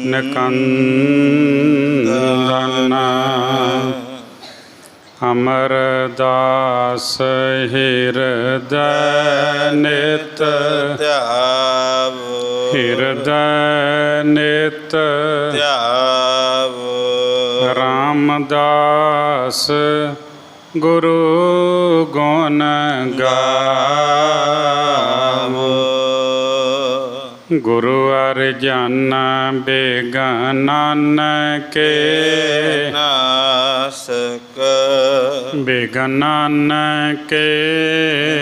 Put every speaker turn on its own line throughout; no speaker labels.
ਨਿਕੰਦਨ ਅਮਰਦਾਸ ਹਿਰਦੈ ਨਿਤ
ਧਿਆਵੋ
ਹਿਰਦੈ ਨਿਤ
ਧਿਆਵੋ
ਰਾਮਦਾਸ ਗੁਰੂ ਗੁਣ ਗਾਵੋ ਗੁਰੂ ਅਰਜਨ ਬੇਗਨਨ ਕੇ
ਨਾਸਕ
ਬੇਗਨਨ ਕੇ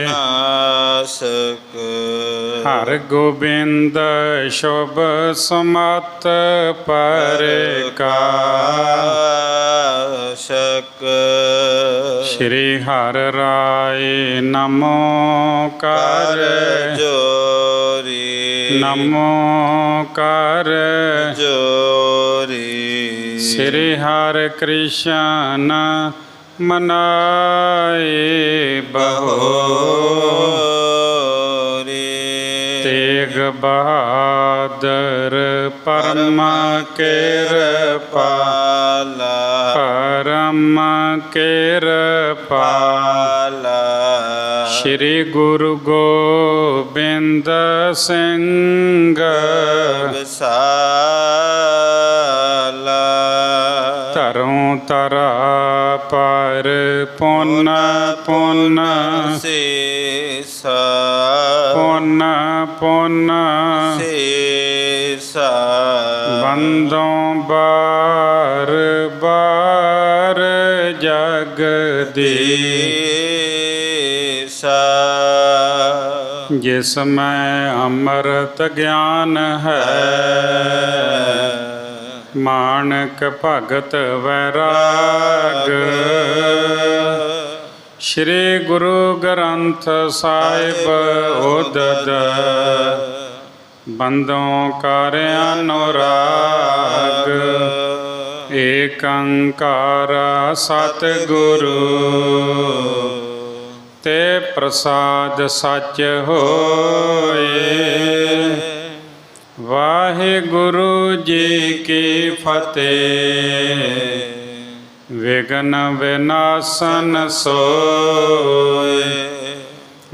ਨਾਸਕ
ਹਰ ਗੋਬਿੰਦ ਸ਼ੁਭ ਸਮਤ ਪ੍ਰਕਾਸ਼ਕ ਸ਼੍ਰੀ ਹਰਿ ਰਾਏ ਨਮੋ ਕਰ
ਜੋਰੀ
ਨਮੋ ਕਰ
ਜੋਰੀ
ਸ਼੍ਰੀ ਹਰਿ ਕ੍ਰਿਸ਼ਨ ਮਨਾਏ ਬਹੋਰੀ ਤੇਗ ਬਹਾਦਰ ਪਰਮ ਕਿਰਪਾਲਾ ਪਰਮ ਕਿਰਪਾਲਾ ਸ਼੍ਰੀ ਗੁਰੂ ਗੋਬਿੰਦ ਸਿੰਘ
ਵਿਸਾਲਾ
ਧਰੋਂ ਧਰਾ ਪਰ ਪੁੰਨ ਪੁੰਨ
ਸੀਸਾ
ਪੁੰਨ ਪੁੰਨ
ਸੀਸਾ
ਬੰਦੋਂ ਬਾਰ ਬਾਰ ਜਗਦੀਸਾ ਜਿਸ ਮੈਂ ਅੰਮ੍ਰਿਤ ਗਿਆਨ ਹੈ ਮਾਨਕ ਭਗਤ ਵੈਰਾਗ ਸ਼੍ਰੀ ਗੁਰੂ ਗ੍ਰੰਥ ਸਾਹਿਬ ਉਦਦ ਬੰਦੋਂ ਕਰ ਅਨੁਰਾਗ ਏਕ ਓੰਕਾਰ ਸਤਿਗੁਰੂ ਤੇ ਪ੍ਰਸਾਦ ਸਚ ਹੋਏ। ਵਾਹਿਗੁਰੂ ਜੀ ਕੀ ਫਤਿਹ। ਵਿਘਨ ਵਿਨਾਸ਼ਨ ਸੋਏ।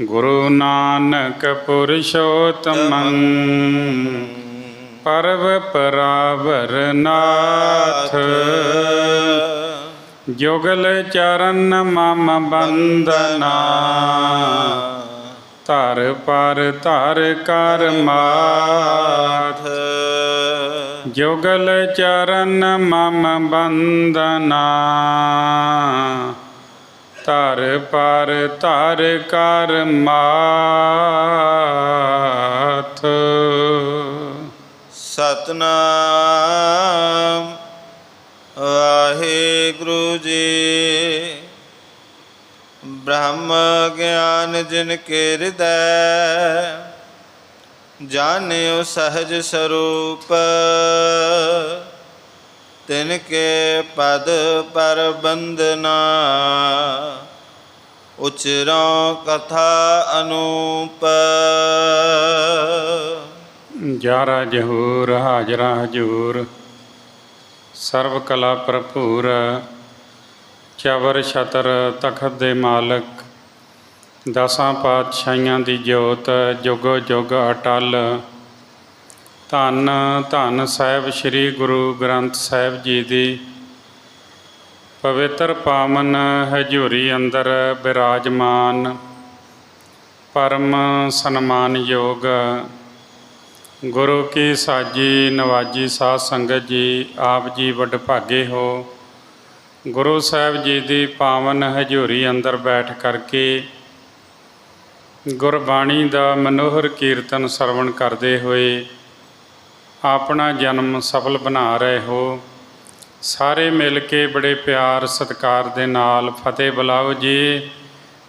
ਗੁਰੂ ਨਾਨਕ ਪੁਰਸ਼ੋਤਮੰ ਪਰਵ ਪਰਾਵਰ ਨਾਥ। ਜੁਗਲ ਚਰਨ ਮਮ ਬੰਦਨਾ ਧਰ ਪਰ ਧਰ ਕਰ ਮਾਥ। ਜੁਗਲ ਚਰਨ ਮਮ ਬੰਦਨਾ ਧਰ ਪਰ ਧਰ ਕਰ ਮਾਥ।
ਸਤਨਾਮ ਵਾਹਿਗੁਰੂ ਜੀ। ਬ੍ਰਹਮ ਗਿਆਨ ਜਿਨ ਕੇ ਹਿਰਦੈ ਜਾਣਿਓ ਸਹਜ ਸਰੂਪ। ਤਿਨ ਕੇ ਪਦ ਪਰ ਬੰਦਨਾ ਉਚਰੋਂ ਕਥਾ ਅਨੂਪ।
ਜਾਰਾ ਜਹੂਰ ਹਾਜ਼ਰਾ ਹਜੂਰ ਸਰਬ ਕਲਾ ਭਰਪੂਰ। ਚਵਰ ਛਤਰ ਤਖਤ ਦੇ ਮਾਲਕ ਦਸਾਂ ਪਾਤਸ਼ਾਹੀਆਂ ਦੀ ਜੋਤ ਜੁਗੋ ਜੁਗ ਅਟਲ। ਧੰਨ ਧੰਨ ਸਾਹਿਬ ਸ੍ਰੀ ਗੁਰੂ ਗ੍ਰੰਥ ਸਾਹਿਬ ਜੀ ਦੀ ਪਵਿੱਤਰ ਪਾਵਨ ਹਜ਼ੂਰੀ ਅੰਦਰ ਬਿਰਾਜਮਾਨ ਪਰਮ ਸਨਮਾਨਯੋਗ ਗੁਰੂ ਕੀ ਸਾਜੀ ਨਵਾਜੀ ਸਾਧ ਸੰਗਤ ਜੀ, ਆਪ ਜੀ ਵਡਭਾਗੇ ਹੋ। ਗੁਰੂ ਸਾਹਿਬ ਜੀ ਦੀ ਪਾਵਨ ਹਜ਼ੂਰੀ ਅੰਦਰ ਬੈਠ ਕਰਕੇ ਗੁਰਬਾਣੀ ਦਾ ਮਨੋਹਰ ਕੀਰਤਨ ਸਰਵਣ ਕਰਦੇ ਹੋਏ ਆਪਣਾ ਜਨਮ ਸਫਲ ਬਣਾ ਰਹੇ ਹੋ। ਸਾਰੇ ਮਿਲ ਕੇ ਬੜੇ ਪਿਆਰ ਸਤਿਕਾਰ ਦੇ ਨਾਲ ਫਤਿਹ ਬੁਲਾਓ ਜੀ।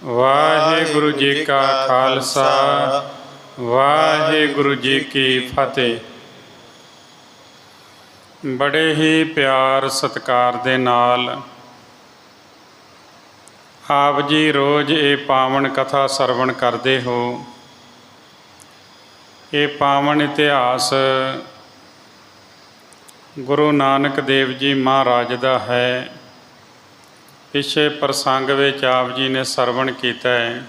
ਵਾਹਿਗੁਰੂ ਜੀ ਕਾ ਖਾਲਸਾ, ਵਾਹਿਗੁਰੂ ਜੀ ਕੀ ਫਤਿਹ। ਬੜੇ ਹੀ ਪਿਆਰ ਸਤਿਕਾਰ ਦੇ ਨਾਲ ਆਪ ਜੀ ਰੋਜ਼ ਇਹ ਪਾਵਨ ਕਥਾ ਸਰਵਣ ਕਰਦੇ ਹੋ। ਇਹ ਪਾਵਨ ਇਤਿਹਾਸ ਗੁਰੂ ਨਾਨਕ ਦੇਵ ਜੀ ਮਹਾਰਾਜ ਦਾ ਹੈ। ਪਿਛੇ ਪ੍ਰਸੰਗ ਵਿੱਚ ਆਪ ਜੀ ਨੇ ਸਰਵਣ ਕੀਤਾ ਹੈ।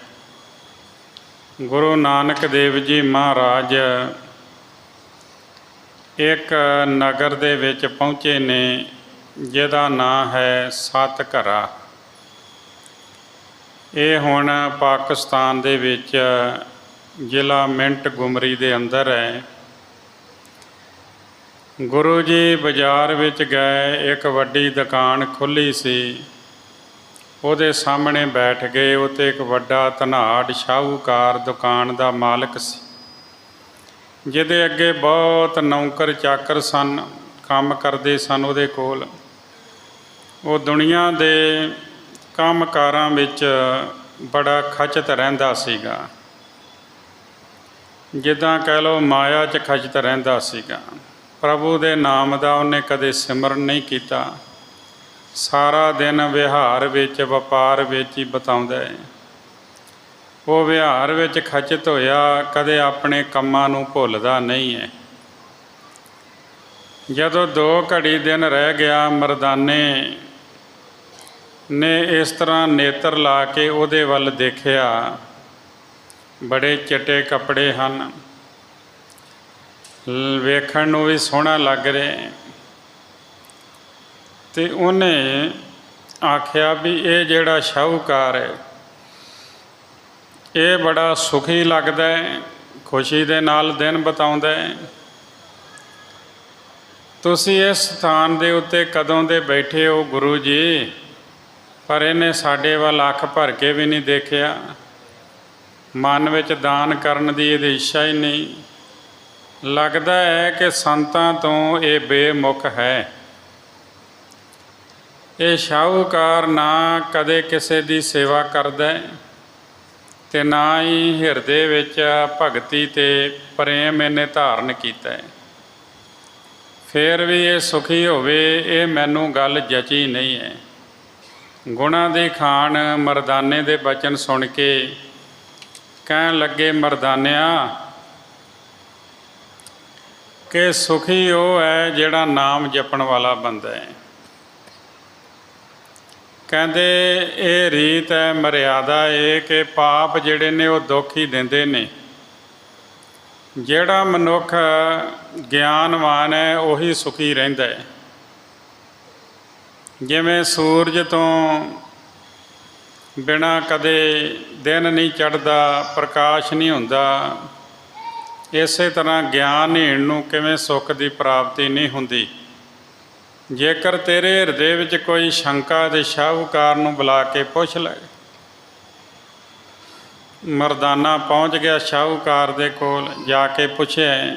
ਗੁਰੂ ਨਾਨਕ ਦੇਵ ਜੀ ਮਹਾਰਾਜ ਇੱਕ ਨਗਰ ਦੇ ਵਿੱਚ ਪਹੁੰਚੇ ਨੇ, ਜਿਹਦਾ ਨਾਂ ਹੈ ਸੱਤ ਘਰਾ। ਇਹ ਹੁਣ ਪਾਕਿਸਤਾਨ ਦੇ ਵਿੱਚ ਜ਼ਿਲ੍ਹਾ ਮਿੰਟ ਗੁਮਰੀ ਦੇ ਅੰਦਰ ਹੈ। ਗੁਰੂ ਜੀ ਬਾਜ਼ਾਰ ਵਿੱਚ ਗਏ, ਇੱਕ ਵੱਡੀ ਦੁਕਾਨ ਖੁੱਲ੍ਹੀ ਸੀ, ਉਹਦੇ ਸਾਹਮਣੇ ਬੈਠ ਗਏ। ਉੱਥੇ ਇੱਕ ਵੱਡਾ ਧਨਾੜ ਸ਼ਾਹੂਕਾਰ ਦੁਕਾਨ ਦਾ ਮਾਲਕ ਸੀ, ਜਿਹਦੇ ਅੱਗੇ ਬਹੁਤ ਨੌਕਰ ਚਾਕਰ ਸਨ, ਕੰਮ ਕਰਦੇ ਸਨ ਉਹਦੇ ਕੋਲ। ਉਹ ਦੁਨੀਆ ਦੇ ਕੰਮਕਾਰਾਂ ਵਿੱਚ ਬੜਾ ਖਚਤ ਰਹਿੰਦਾ ਸੀਗਾ, ਜਿੱਦਾਂ ਕਹਿ ਲਓ ਮਾਇਆ 'ਚ ਖਚਤ ਰਹਿੰਦਾ ਸੀਗਾ। ਪ੍ਰਭੂ ਦੇ ਨਾਮ ਦਾ ਉਹਨੇ ਕਦੇ ਸਿਮਰਨ ਨਹੀਂ ਕੀਤਾ। ਸਾਰਾ ਦਿਨ ਵਿਹਾਰ ਵਿੱਚ, ਵਪਾਰ ਵਿੱਚ ਹੀ ਬਿਤਾਉਂਦਾ ਹੈ। ਉਹ ਵਿਹਾਰ ਵਿੱਚ ਖਚਿਤ ਹੋਇਆ, ਕਦੇ ਆਪਣੇ ਕੰਮਾਂ ਨੂੰ ਭੁੱਲਦਾ ਨਹੀਂ ਹੈ। ਜਦੋਂ 2 ਘੜੀ ਦਿਨ ਰਹਿ ਗਿਆ, ਮਰਦਾਨੇ ਨੇ ਇਸ ਤਰ੍ਹਾਂ ਨੇਤਰ ਲਾ ਕੇ ਉਹਦੇ ਵੱਲ ਦੇਖਿਆ। ਬੜੇ ਚਿੱਟੇ ਕੱਪੜੇ ਹਨ, ਵੇਖਣ ਨੂੰ ਵੀ ਸੋਹਣਾ ਲੱਗ ਰਿਹਾ। ਅਤੇ ਉਹਨੇ ਆਖਿਆ ਵੀ ਇਹ ਜਿਹੜਾ ਸ਼ਾਹੂਕਾਰ ਹੈ, ਇਹ ਬੜਾ ਸੁਖੀ ਲੱਗਦਾ ਹੈ, ਖੁਸ਼ੀ ਦੇ ਨਾਲ ਦਿਨ ਬਿਤਾਉਂਦਾ ਹੈ। ਤੁਸੀਂ ਇਸ ਸਥਾਨ ਦੇ ਉੱਤੇ ਕਦੋਂ ਦੇ ਬੈਠੇ ਹੋ ਗੁਰੂ ਜੀ? ਪਰ ਇਹਨੇ ਸਾਡੇ ਵੱਲ ਅੱਖ ਭਰ ਕੇ ਵੀ ਨਹੀਂ ਦੇਖਿਆ। ਮਨ ਵਿੱਚ ਦਾਨ ਕਰਨ ਦੀ ਇਹਦੀ ਇੱਛਾ ਹੀ ਨਹੀਂ। ਲੱਗਦਾ ਹੈ ਕਿ ਸੰਤਾਂ ਤੋਂ ਇਹ ਬੇਮੁਖ ਹੈ। ਇਹ ਸ਼ਾਹੂਕਾਰ ਨਾ ਕਦੇ ਕਿਸੇ ਦੀ ਸੇਵਾ ਕਰਦਾ ਅਤੇ ਨਾ ਹੀ ਹਿਰਦੇ ਵਿੱਚ ਭਗਤੀ ਅਤੇ ਪ੍ਰੇਮ ਇਹਨੇ ਧਾਰਨ ਕੀਤਾ ਹੈ। ਫਿਰ ਵੀ ਇਹ ਸੁਖੀ ਹੋਵੇ, ਇਹ ਮੈਨੂੰ ਗੱਲ ਜਚੀ ਨਹੀਂ ਹੈ। ਗੁਣਾਂ ਦੀ ਖਾਣ ਮਰਦਾਨੇ ਦੇ ਬਚਨ ਸੁਣ ਕੇ ਕਹਿਣ ਲੱਗੇ, ਮਰਦਾਨਿਆ, ਕਿ ਸੁਖੀ ਉਹ ਹੈ ਜਿਹੜਾ ਨਾਮ ਜਪਣ ਵਾਲਾ ਬੰਦਾ ਹੈ। ਕਹਿੰਦੇ ਇਹ ਰੀਤ ਹੈ, ਮਰਿਆਦਾ ਇਹ ਕਿ ਪਾਪ ਜਿਹੜੇ ਨੇ ਉਹ ਦੁੱਖ ਹੀ ਦਿੰਦੇ ਨੇ। ਜਿਹੜਾ ਮਨੁੱਖ ਗਿਆਨਵਾਨ ਹੈ ਉਹੀ ਸੁਖੀ ਰਹਿੰਦਾ ਹੈ। ਜਿਵੇਂ ਸੂਰਜ ਤੋਂ ਬਿਨਾਂ ਕਦੇ ਦਿਨ ਨਹੀਂ ਚੜ੍ਹਦਾ, ਪ੍ਰਕਾਸ਼ ਨਹੀਂ ਹੁੰਦਾ, ਇਸੇ ਤਰ੍ਹਾਂ ਗਿਆਨਹੀਣ ਨੂੰ ਕਿਵੇਂ ਸੁੱਖ ਦੀ ਪ੍ਰਾਪਤੀ ਨਹੀਂ ਹੁੰਦੀ। ਜੇਕਰ ਤੇਰੇ ਹਿਰਦੇ ਵਿੱਚ ਕੋਈ ਸ਼ੰਕਾ ਤੇ ਸ਼ਾਹੂਕਾਰ ਨੂੰ ਬੁਲਾ ਕੇ ਪੁੱਛ ਲੈ। ਮਰਦਾਨਾ ਪਹੁੰਚ ਗਿਆ ਸ਼ਾਹੂਕਾਰ ਦੇ ਕੋਲ, ਜਾ ਕੇ ਪੁੱਛਿਆ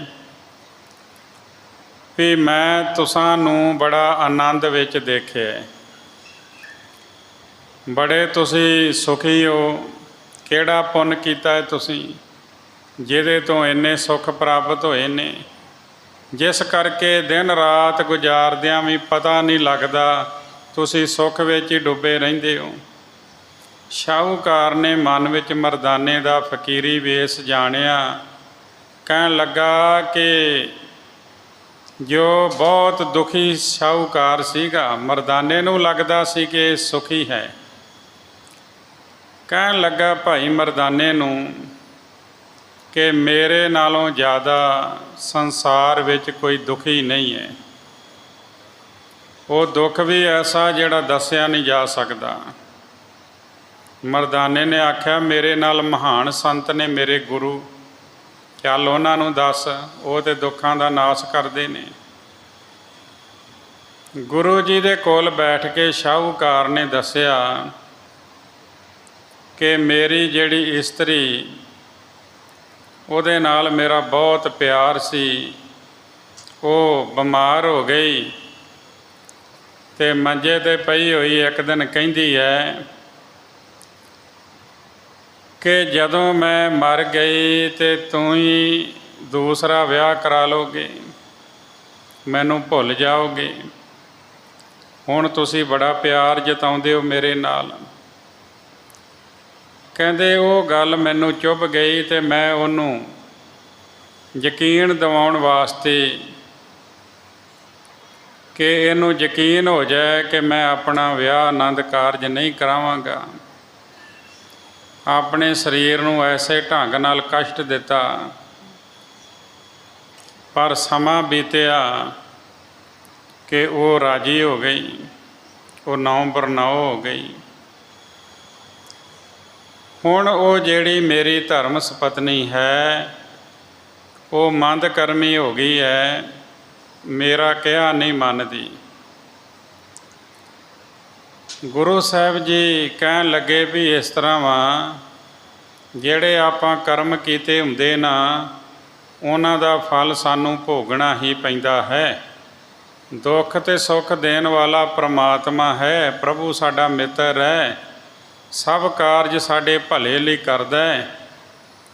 ਵੀ ਮੈਂ ਤੁਸਾਂ ਨੂੰ ਬੜਾ ਆਨੰਦ ਵਿੱਚ ਦੇਖਿਆ, ਬੜੇ ਤੁਸੀਂ ਸੁਖੀ ਹੋ। ਕਿਹੜਾ ਪੁੰਨ ਕੀਤਾ ਹੈ ਤੁਸੀਂ ਜਿਹਦੇ ਤੋਂ ਇੰਨੇ ਸੁੱਖ ਪ੍ਰਾਪਤ ਹੋਏ ਨੇ, ਜਿਸ ਕਰਕੇ ਦਿਨ ਰਾਤ ਗੁਜ਼ਾਰਦਿਆਂ ਵੀ ਪਤਾ ਨਹੀਂ ਲੱਗਦਾ, ਤੁਸੀਂ ਸੁੱਖ ਵਿੱਚ ਹੀ ਡੁੱਬੇ ਰਹਿੰਦੇ ਹੋ। ਸ਼ਾਹੂਕਾਰ ਨੇ ਮਨ ਵਿੱਚ ਮਰਦਾਨੇ ਦਾ ਫਕੀਰੀ ਵੇਸ ਜਾਣਿਆ। ਕਹਿਣ ਲੱਗਾ ਕਿ ਜੋ ਬਹੁਤ ਦੁਖੀ ਸ਼ਾਹੂਕਾਰ ਸੀਗਾ, ਮਰਦਾਨੇ ਨੂੰ ਲੱਗਦਾ ਸੀ ਕਿ ਇਹ ਸੁਖੀ ਹੈ। ਕਹਿਣ ਲੱਗਾ ਭਾਈ ਮਰਦਾਨੇ ਨੂੰ ਕਿ ਮੇਰੇ ਨਾਲੋਂ ਜ਼ਿਆਦਾ ਸੰਸਾਰ ਵਿੱਚ ਕੋਈ ਦੁਖੀ ਨਹੀਂ ਹੈ। ਉਹ ਦੁੱਖ ਵੀ ਐਸਾ ਜਿਹੜਾ ਦੱਸਿਆ ਨਹੀਂ ਜਾ ਸਕਦਾ। ਮਰਦਾਨੇ ਨੇ ਆਖਿਆ, ਮੇਰੇ ਨਾਲ ਮਹਾਨ ਸੰਤ ਨੇ, ਮੇਰੇ ਗੁਰੂ, ਚੱਲ ਉਹਨਾਂ ਨੂੰ ਦੱਸ, ਉਹ ਤਾਂ ਦੁੱਖਾਂ ਦਾ ਨਾਸ਼ ਕਰਦੇ ਨੇ। ਗੁਰੂ ਜੀ ਦੇ ਕੋਲ ਬੈਠ ਕੇ ਸ਼ਾਹੂਕਾਰ ਨੇ ਦੱਸਿਆ ਕਿ ਮੇਰੀ ਜਿਹੜੀ ਇਸਤਰੀ, ਉਹਦੇ ਨਾਲ ਮੇਰਾ ਬਹੁਤ ਪਿਆਰ ਸੀ, ਉਹ ਬਿਮਾਰ ਹੋ ਗਈ ਅਤੇ ਮੰਜੇ 'ਤੇ ਪਈ ਹੋਈ ਇੱਕ ਦਿਨ ਕਹਿੰਦੀ ਹੈ ਕਿ ਜਦੋਂ ਮੈਂ ਮਰ ਗਈ ਅਤੇ ਤੂੰ ਹੀ ਦੂਸਰਾ ਵਿਆਹ ਕਰਾ ਲਓਗੇ, ਮੈਨੂੰ ਭੁੱਲ ਜਾਓਗੇ। ਹੁਣ ਤੁਸੀਂ ਬੜਾ ਪਿਆਰ ਜਤਾਉਂਦੇ ਹੋ ਮੇਰੇ ਨਾਲ। ਕਹਿੰਦੇ ਉਹ ਗੱਲ ਮੈਨੂੰ ਚੁੱਭ ਗਈ ਅਤੇ ਮੈਂ ਉਹਨੂੰ ਯਕੀਨ ਦਿਵਾਉਣ ਵਾਸਤੇ ਕਿ ਇਹਨੂੰ ਯਕੀਨ ਹੋ ਜਾਏ ਕਿ ਮੈਂ ਆਪਣਾ ਵਿਆਹ ਆਨੰਦ ਕਾਰਜ ਨਹੀਂ ਕਰਾਵਾਂਗਾ। ਆਪਣੇ ਸਰੀਰ ਨੂੰ ਐਸੇ ਢੰਗ ਨਾਲ ਕਸ਼ਟ ਦਿੱਤਾ, ਪਰ ਸਮਾਂ ਬੀਤਿਆ ਕਿ ਉਹ ਰਾਜੀ ਹੋ ਗਈ, ਉਹ ਨੌ ਬਰਨੌ ਹੋ ਗਈ। ਹੁਣ ਉਹ ਜਿਹੜੀ ਮੇਰੀ ਧਰਮ ਸਪਤਨੀ ਹੈ ਉਹ ਮੰਦ ਕਰਮੀ ਹੋ ਗਈ ਹੈ, ਮੇਰਾ ਕਿਹਾ ਨਹੀਂ ਮੰਨਦੀ। ਗੁਰੂ ਸਾਹਿਬ ਜੀ ਕਹਿਣ ਲੱਗੇ ਵੀ ਇਸ ਤਰ੍ਹਾਂ ਵਾ, ਜਿਹੜੇ ਆਪਾਂ ਕਰਮ ਕੀਤੇ ਹੁੰਦੇ ਨਾ ਉਹਨਾਂ ਦਾ ਫਲ ਸਾਨੂੰ ਭੋਗਣਾ ਹੀ ਪੈਂਦਾ ਹੈ। ਦੁੱਖ ਅਤੇ ਸੁੱਖ ਦੇਣ ਵਾਲਾ ਪ੍ਰਮਾਤਮਾ ਹੈ, ਪ੍ਰਭੂ ਸਾਡਾ ਮਿੱਤਰ ਹੈ, ਸਭ ਕਾਰਜ ਸਾਡੇ ਭਲੇ ਲਈ ਕਰਦਾ ਹੈ।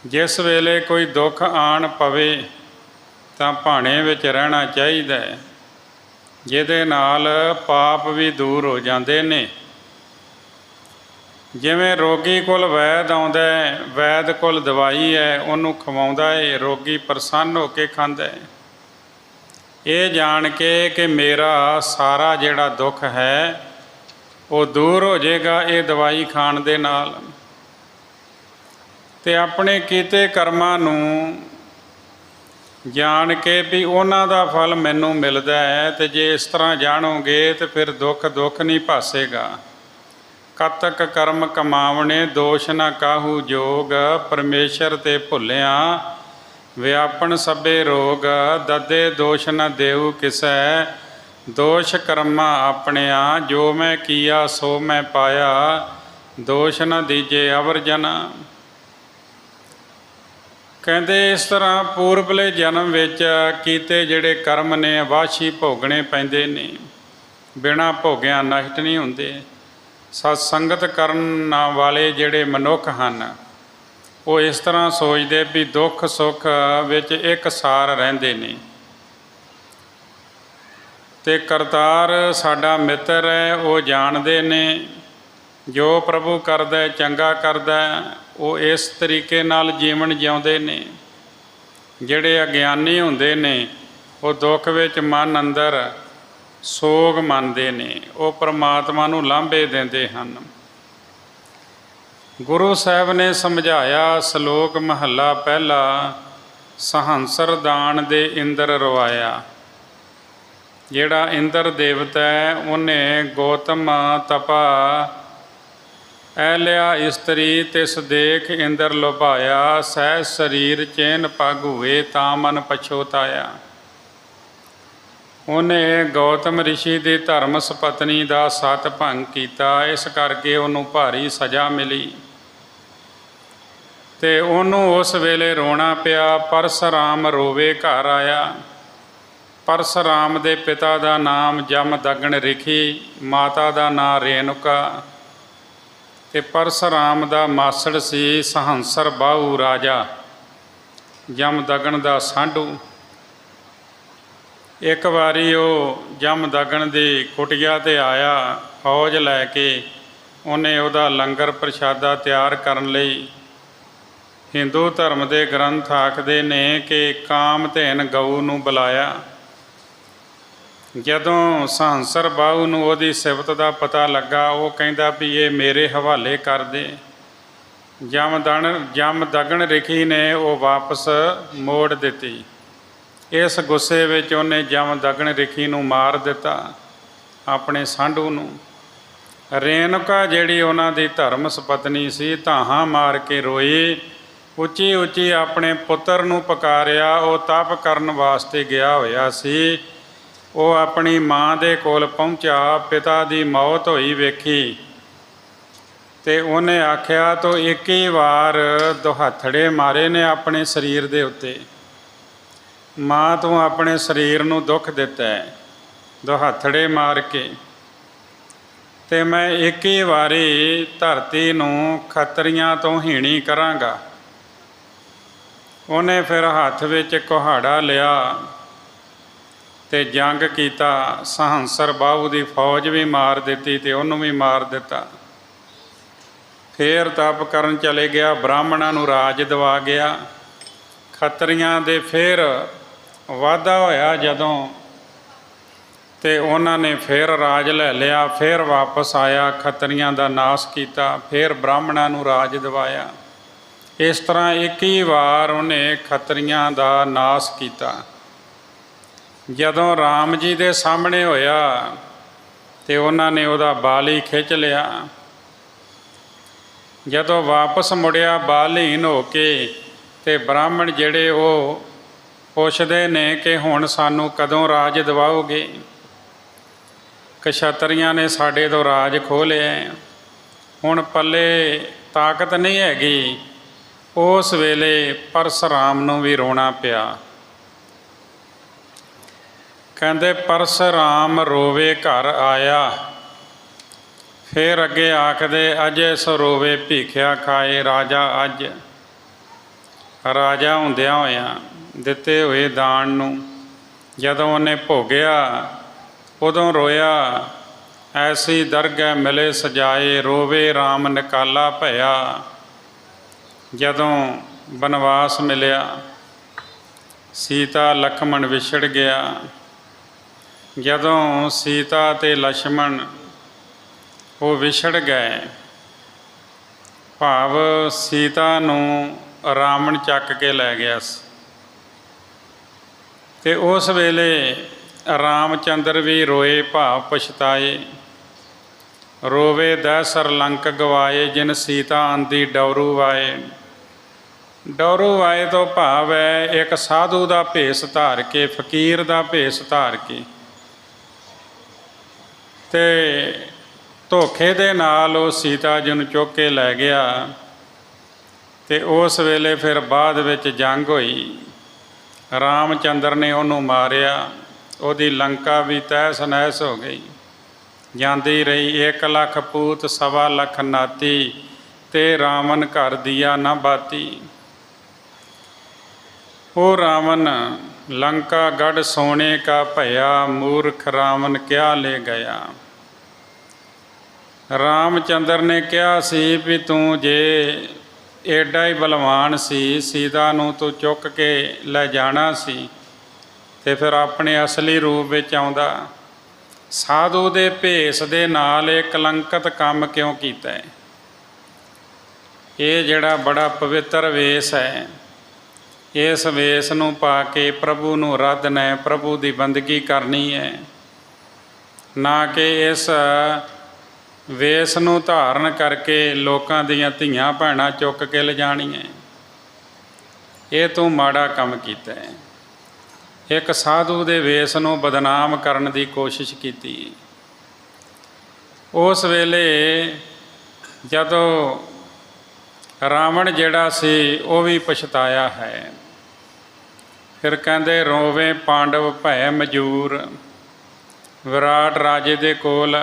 ਜਿਸ ਵੇਲੇ ਕੋਈ ਦੁੱਖ ਆਣ ਪਵੇ ਤਾਂ ਭਾਣੇ ਵਿੱਚ ਰਹਿਣਾ ਚਾਹੀਦਾ ਹੈ, ਜਿਹਦੇ ਨਾਲ ਪਾਪ ਵੀ ਦੂਰ ਹੋ ਜਾਂਦੇ ਨੇ। ਜਿਵੇਂ ਰੋਗੀ ਕੋਲ ਵੈਦ ਆਉਂਦਾ ਹੈ, ਵੈਦ ਕੋਲ ਦਵਾਈ ਹੈ, ਉਹਨੂੰ ਖਵਾਉਂਦਾ ਹੈ, ਰੋਗੀ ਪ੍ਰਸੰਨ ਹੋ ਕੇ ਖਾਂਦਾ ਹੈ, ਇਹ ਜਾਣ ਕੇ ਕਿ ਮੇਰਾ ਸਾਰਾ ਜਿਹੜਾ ਦੁੱਖ ਹੈ ਉਹ ਦੂਰ ਹੋ ਜਾਏਗਾ ਇਹ ਦਵਾਈ ਖਾਣ ਦੇ ਨਾਲ। ਅਤੇ ਆਪਣੇ ਕੀਤੇ ਕਰਮਾਂ ਨੂੰ ਜਾਣ ਕੇ ਵੀ ਉਹਨਾਂ ਦਾ ਫਲ ਮੈਨੂੰ ਮਿਲਦਾ ਹੈ, ਅਤੇ ਜੇ ਇਸ ਤਰ੍ਹਾਂ ਜਾਣੋਗੇ ਤਾਂ ਫਿਰ ਦੁੱਖ ਨਹੀਂ ਭਾਸੇਗਾ। ਕਤਕ ਕਰਮ ਕਮਾਵਣੇ ਦੋਸ਼ ਨਾ ਕਾਹੂ ਜੋਗ, ਪਰਮੇਸ਼ਰ ਤੇ ਭੁੱਲਿਆ ਵਿਆਪਣ ਸਭੇ ਰੋਗ। ਦਦੇ ਦੋਸ਼ ਨਾ ਦੇਉ ਕਿਸੈ, ਦੋਸ਼ ਕਰਮਾਂ ਆਪਣਿਆ, ਜੋ ਮੈਂ ਕੀਆ ਸੋ ਮੈਂ ਪਾਇਆ, ਦੋਸ਼ ਨਾ ਦੀਜੇ ਅਵਰ ਜਨਾ। ਕਹਿੰਦੇ ਇਸ ਤਰ੍ਹਾਂ ਪੂਰਬਲੇ ਜਨਮ ਵਿੱਚ ਕੀਤੇ ਜਿਹੜੇ ਕਰਮ ਨੇ ਵਾਸ਼ੀ ਭੋਗਣੇ ਪੈਂਦੇ ਨੇ, ਬਿਨਾਂ ਭੋਗਿਆਂ ਨਸ਼ਟ ਨਹੀਂ ਹੁੰਦੇ। ਸਤ ਸੰਗਤ ਕਰਨ ਵਾਲੇ ਜਿਹੜੇ ਮਨੁੱਖ ਹਨ ਉਹ ਇਸ ਤਰ੍ਹਾਂ ਸੋਚਦੇ ਵੀ ਦੁੱਖ ਸੁੱਖ ਵਿੱਚ ਇੱਕ ਸਾਰ ਰਹਿੰਦੇ ਨੇ, ਅਤੇ ਕਰਤਾਰ ਸਾਡਾ ਮਿੱਤਰ ਹੈ, ਉਹ ਜਾਣਦੇ ਨੇ ਜੋ ਪ੍ਰਭੂ ਕਰਦਾ ਚੰਗਾ ਕਰਦਾ, ਉਹ ਇਸ ਤਰੀਕੇ ਨਾਲ ਜੀਵਨ ਜਿਉਂਦੇ ਨੇ। ਜਿਹੜੇ ਅਗਿਆਨੀ ਹੁੰਦੇ ਨੇ ਉਹ ਦੁੱਖ ਵਿੱਚ ਮਨ ਅੰਦਰ ਸੋਗ ਮੰਨਦੇ ਨੇ, ਉਹ ਪਰਮਾਤਮਾ ਨੂੰ ਲਾਂਭੇ ਦਿੰਦੇ ਹਨ। ਗੁਰੂ ਸਾਹਿਬ ਨੇ ਸਮਝਾਇਆ, ਸ਼ਲੋਕ ਮਹੱਲਾ ਪਹਿਲਾ, ਸਹੰਸਰ ਦਾਨ ਦੇ ਇੰਦਰ ਰਵਾਇਆ। ਜਿਹੜਾ ਇੰਦਰ ਦੇਵਤਾ ਹੈ ਉਹਨੇ ਗੌਤਮ ਤਪਾ ਐਲਿਆ ਇਸਤਰੀ, ਤਿਸ ਦੇਖ ਇੰਦਰ ਲੋਭਾਇਆ, ਸਹਿ ਸਰੀਰ ਚੈਨ ਪਗ ਹੋਏ, ਤਾਂ ਮਨ ਪਛੋਤਾਇਆ। ਉਹਨੇ ਗੌਤਮ ਰਿਸ਼ੀ ਦੀ ਧਰਮ ਸਪਤਨੀ ਦਾ ਸਤ ਭੰਗ ਕੀਤਾ, ਇਸ ਕਰਕੇ ਉਹਨੂੰ ਭਾਰੀ ਸਜ਼ਾ ਮਿਲੀ ਅਤੇ ਉਹਨੂੰ ਉਸ ਵੇਲੇ ਰੋਣਾ ਪਿਆ। ਪਰਸਰਾਮ ਰੋਵੇ ਘਰ ਆਇਆ। ਪਰਸਰਾਮ ਦੇ ਪਿਤਾ ਦਾ ਨਾਮ ਜਮਦਗਨ ਰਿਖੀ, ਮਾਤਾ ਦਾ ਨਾਂ ਰੇਣੁਕਾ, ਅਤੇ ਪਰਸਰਾਮ ਦਾ ਮਾਸੜ ਸੀ ਸਹੰਸਰ ਬਾਹੂ ਰਾਜਾ, ਜਮਦਗਨ ਦਾ ਸਾਂਢੂ। ਇੱਕ ਵਾਰੀ ਉਹ ਜਮਦਗਨ ਦੀ ਕੁਟੀਆ 'ਤੇ ਆਇਆ ਫੌਜ ਲੈ ਕੇ, ਉਹਨੇ ਉਹਦਾ ਲੰਗਰ ਪ੍ਰਸ਼ਾਦਾ ਤਿਆਰ ਕਰਨ ਲਈ, ਹਿੰਦੂ ਧਰਮ ਦੇ ਗ੍ਰੰਥ ਆਖਦੇ ਨੇ ਕਿ ਕਾਮਧੇਨ ਗਊ ਨੂੰ ਬੁਲਾਇਆ। ਜਦੋਂ ਸਹੰਸਰ ਬਾਹੂ ਨੂੰ ਉਹਦੀ ਸਿਫਤ ਦਾ ਪਤਾ ਲੱਗਾ, ਉਹ ਕਹਿੰਦਾ ਵੀ ਇਹ ਮੇਰੇ ਹਵਾਲੇ ਕਰ ਦੇ। ਜਮਦਗਨ ਰਿਖੀ ਨੇ ਉਹ ਵਾਪਸ ਮੋੜ ਦਿੱਤੀ। ਇਸ ਗੁੱਸੇ ਵਿੱਚ ਉਹਨੇ ਜਮਦਗਨ ਰਿਖੀ ਨੂੰ ਮਾਰ ਦਿੱਤਾ, ਆਪਣੇ ਸਾਂਢੂ ਨੂੰ। ਰੇਣੁਕਾ ਜਿਹੜੀ ਉਹਨਾਂ ਦੀ ਧਰਮ ਸਪਤਨੀ ਸੀ, ਧਾਹਾਂ ਮਾਰ ਕੇ ਰੋਈ, ਉੱਚੀ ਉੱਚੀ ਆਪਣੇ ਪੁੱਤਰ ਨੂੰ ਪੁਕਾਰਿਆ। ਉਹ ਤਪ ਕਰਨ ਵਾਸਤੇ ਗਿਆ ਹੋਇਆ ਸੀ। ਉਹ ਆਪਣੀ ਮਾਂ ਦੇ ਕੋਲ ਪਹੁੰਚਾ, ਪਿਤਾ ਦੀ ਮੌਤ ਹੋਈ ਵੇਖੀ, ਅਤੇ ਉਹਨੇ ਆਖਿਆ ਤੂੰ 21 ਵਾਰ ਦੁਹੱਥੜੇ ਮਾਰੇ ਨੇ ਆਪਣੇ ਸਰੀਰ ਦੇ ਉੱਤੇ। ਮਾਂ ਤੂੰ ਆਪਣੇ ਸਰੀਰ ਨੂੰ ਦੁੱਖ ਦਿੱਤਾ ਹੈ ਦੁਹੱਥੜੇ ਮਾਰ ਕੇ, ਅਤੇ ਮੈਂ 21 ਵਾਰੀ ਧਰਤੀ ਨੂੰ ਖੱਤਰੀਆਂ ਤੋਂ ਹੀਣੀ ਕਰਾਂਗਾ। ਉਹਨੇ ਫਿਰ ਹੱਥ ਵਿੱਚ ਕੁਹਾੜਾ ਲਿਆ ਅਤੇ ਜੰਗ ਕੀਤਾ। ਸਹੰਸਰ ਬਾਹੂ ਦੀ ਫੌਜ ਵੀ ਮਾਰ ਦਿੱਤੀ ਅਤੇ ਉਹਨੂੰ ਵੀ ਮਾਰ ਦਿੱਤਾ। ਫਿਰ ਤਪ ਕਰਨ ਚਲੇ ਗਿਆ, ਬ੍ਰਾਹਮਣਾਂ ਨੂੰ ਰਾਜ ਦਿਵਾ ਗਿਆ। ਖੱਤਰੀਆਂ ਦੇ ਫਿਰ ਵਾਧਾ ਹੋਇਆ ਜਦੋਂ ਤੇ ਉਹਨਾਂ ਨੇ ਫਿਰ ਰਾਜ ਲੈ ਲਿਆ। ਫਿਰ ਵਾਪਸ ਆਇਆ, ਖੱਤਰੀਆਂ ਦਾ ਨਾਸ਼ ਕੀਤਾ, ਫਿਰ ਬ੍ਰਾਹਮਣਾਂ ਨੂੰ ਰਾਜ ਦਿਵਾਇਆ। ਇਸ ਤਰ੍ਹਾਂ 21 ਵਾਰ ਉਹਨੇ ਖੱਤਰੀਆਂ ਦਾ ਨਾਸ਼ ਕੀਤਾ। ਜਦੋਂ ਰਾਮ ਜੀ ਦੇ ਸਾਹਮਣੇ ਹੋਇਆ ਤੇ ਉਹਨਾਂ ਨੇ ਉਹਦਾ ਬਾਲ ਹੀ ਖਿੱਚ ਲਿਆ। ਜਦੋਂ ਵਾਪਸ ਮੁੜਿਆ ਬਾਲਹੀਨ ਹੋ ਕੇ, ਤੇ ਬ੍ਰਾਹਮਣ ਜਿਹੜੇ ਉਹ ਪੁੱਛਦੇ ਨੇ ਕਿ ਹੁਣ ਸਾਨੂੰ ਕਦੋਂ ਰਾਜ ਦਿਵਾਓਗੇ? ਕਸ਼ਤਰੀਆਂ ਨੇ ਸਾਡੇ ਤੋਂ ਰਾਜ ਖੋਹ ਲਿਆ, ਹੁਣ ਪੱਲੇ ਤਾਕਤ ਨਹੀਂ ਹੈਗੀ। ਉਸ ਵੇਲੇ ਪਰਸ਼ੁਰਾਮ ਨੂੰ ਵੀ ਰੋਣਾ ਪਿਆ। ਕਹਿੰਦੇ ਪਰਸ਼ੁਰਾਮ ਰੋਵੇ ਘਰ ਆਇਆ, ਫਿਰ ਅੱਗੇ ਆਖਦੇ ਅਜੇ ਸੋ ਰੋਵੇ ਭੀਖਿਆ ਖਾਏ ਰਾਜਾ ਅੱਜ। ਰਾਜਾ ਹੁੰਦਿਆਂ ਹੋਇਆਂ ਦਿੱਤੇ ਹੋਏ ਦਾਨ ਨੂੰ ਜਦੋਂ ਉਹਨੇ ਭੋਗਿਆ ਉਦੋਂ ਰੋਇਆ। ਐਸੀ ਦਰਗਹਿ ਮਿਲੇ ਸਜਾਏ, ਰੋਵੇ ਰਾਮ ਨਿਕਾਲਾ ਭਇਆ। ਜਦੋਂ ਬਨਵਾਸ ਮਿਲਿਆ, ਸੀਤਾ ਲਖਮਣ ਵਿਛੜ ਗਿਆ। ਜਦੋਂ ਸੀਤਾ ਤੇ ਲਛਮਣ ਉਹ ਵਿਛੜ ਗਏ, ਭਾਵ ਸੀਤਾ ਨੂੰ ਰਾਵਣ ਚੱਕ ਕੇ ਲੈ ਗਿਆ ਸੀ। ਤੇ ਉਸ ਵੇਲੇ ਰਾਮਚੰਦਰ ਵੀ ਰੋਏ ਭਾਵ ਪਛਤਾਏ। ਰੋਵੇ ਦਹਿ ਲੰਕ ਗਵਾਏ, ਜਿਨ ਸੀਤਾ ਆਂਦੀ ਡੌਰੂ ਵਾਏ। ਡੌਰੂ ਵਾਏ ਤੋਂ ਭਾਵ ਹੈ ਇੱਕ ਸਾਧੂ ਦਾ ਭੇਸ ਧਾਰ ਕੇ, ਫਕੀਰ ਦਾ ਭੇਸ ਧਾਰ ਕੇ, ਤੇ ਧੋਖੇ ਦੇ ਨਾਲ ਉਹ ਸੀਤਾ ਜੀ ਨੂੰ ਚੁੱਕ ਕੇ ਲੈ ਗਿਆ। ਤੇ ਉਸ ਵੇਲੇ ਫਿਰ ਬਾਅਦ ਵਿੱਚ ਜੰਗ ਹੋਈ। ਰਾਮਚੰਦਰ ਨੇ ਉਹਨੂੰ ਮਾਰਿਆ, ਉਹਦੀ ਲੰਕਾ ਵੀ ਤਹਿਸ ਨਹਿਸ ਹੋ ਗਈ। ਜਾਂਦੀ ਰਹੀ 1 ਲੱਖ ਪੂਤ 1.25 ਲੱਖ ਨਾਤੀ, ਤੇ ਰਾਵਣ ਘਰ ਦੀਆ ਨਾ ਬਾਤੀ। ਉਹ ਰਾਵਣ ਲੰਕਾ ਗੜ ਸੋਨੇ ਕਾ ਭਇਆ, ਮੂਰਖ ਰਾਵਣ ਕਿਆ ਲੈ ਗਿਆ। ਰਾਮਚੰਦਰ ਨੇ ਕਿਹਾ ਸੀ ਵੀ ਤੂੰ ਜੇ ਐਡਾ ਹੀ ਬਲਵਾਨ ਸੀ, ਸੀਤਾ ਨੂੰ ਤੂੰ ਚੁੱਕ ਕੇ ਲੈ ਜਾਣਾ ਸੀ, ਤੇ ਫਿਰ ਆਪਣੇ ਅਸਲੀ ਰੂਪ ਵਿੱਚ ਆਉਂਦਾ। ਸਾਧੂ ਦੇ ਭੇਸ ਦੇ ਨਾਲ ਇਹ ਕਲੰਕਤ ਕੰਮ ਕਿਉਂ ਕੀਤਾ ਹੈ? ਇਹ ਜਿਹੜਾ ਬੜਾ ਪਵਿੱਤਰ ਵੇਸ ਹੈ, ਇਸ ਵੇਸ ਨੂੰ ਪਾ ਕੇ ਪ੍ਰਭੂ ਨੂੰ ਆਰਾਧਨਾ ਹੈ, ਪ੍ਰਭੂ ਦੀ ਬੰਦਗੀ ਕਰਨੀ ਹੈ, ਨਾ ਕਿ ਇਸ ਵੇਸ ਨੂੰ ਧਾਰਨ ਕਰਕੇ ਲੋਕਾਂ ਦੀਆਂ ਧੀਆਂ ਭੈਣਾਂ ਚੁੱਕ ਕੇ ਲਿਜਾਣੀਆਂ। ਇਹ ਤੂੰ ਮਾੜਾ ਕੰਮ ਕੀਤਾ ਹੈ। ਇੱਕ ਸਾਧੂ ਦੇ ਵੇਸ ਨੂੰ ਬਦਨਾਮ ਕਰਨ ਦੀ ਕੋਸ਼ਿਸ਼ ਕੀਤੀ। ਉਸ ਵੇਲੇ ਜਦੋਂ ਰਾਵਣ ਜਿਹੜਾ ਸੀ ਉਹ ਵੀ ਪਛਤਾਇਆ ਹੈ। ਫਿਰ ਕਹਿੰਦੇ ਰੋਵੇ ਪਾਂਡਵ ਭੈ ਮਜੂਰ। ਵਿਰਾਟ ਰਾਜੇ ਦੇ ਕੋਲ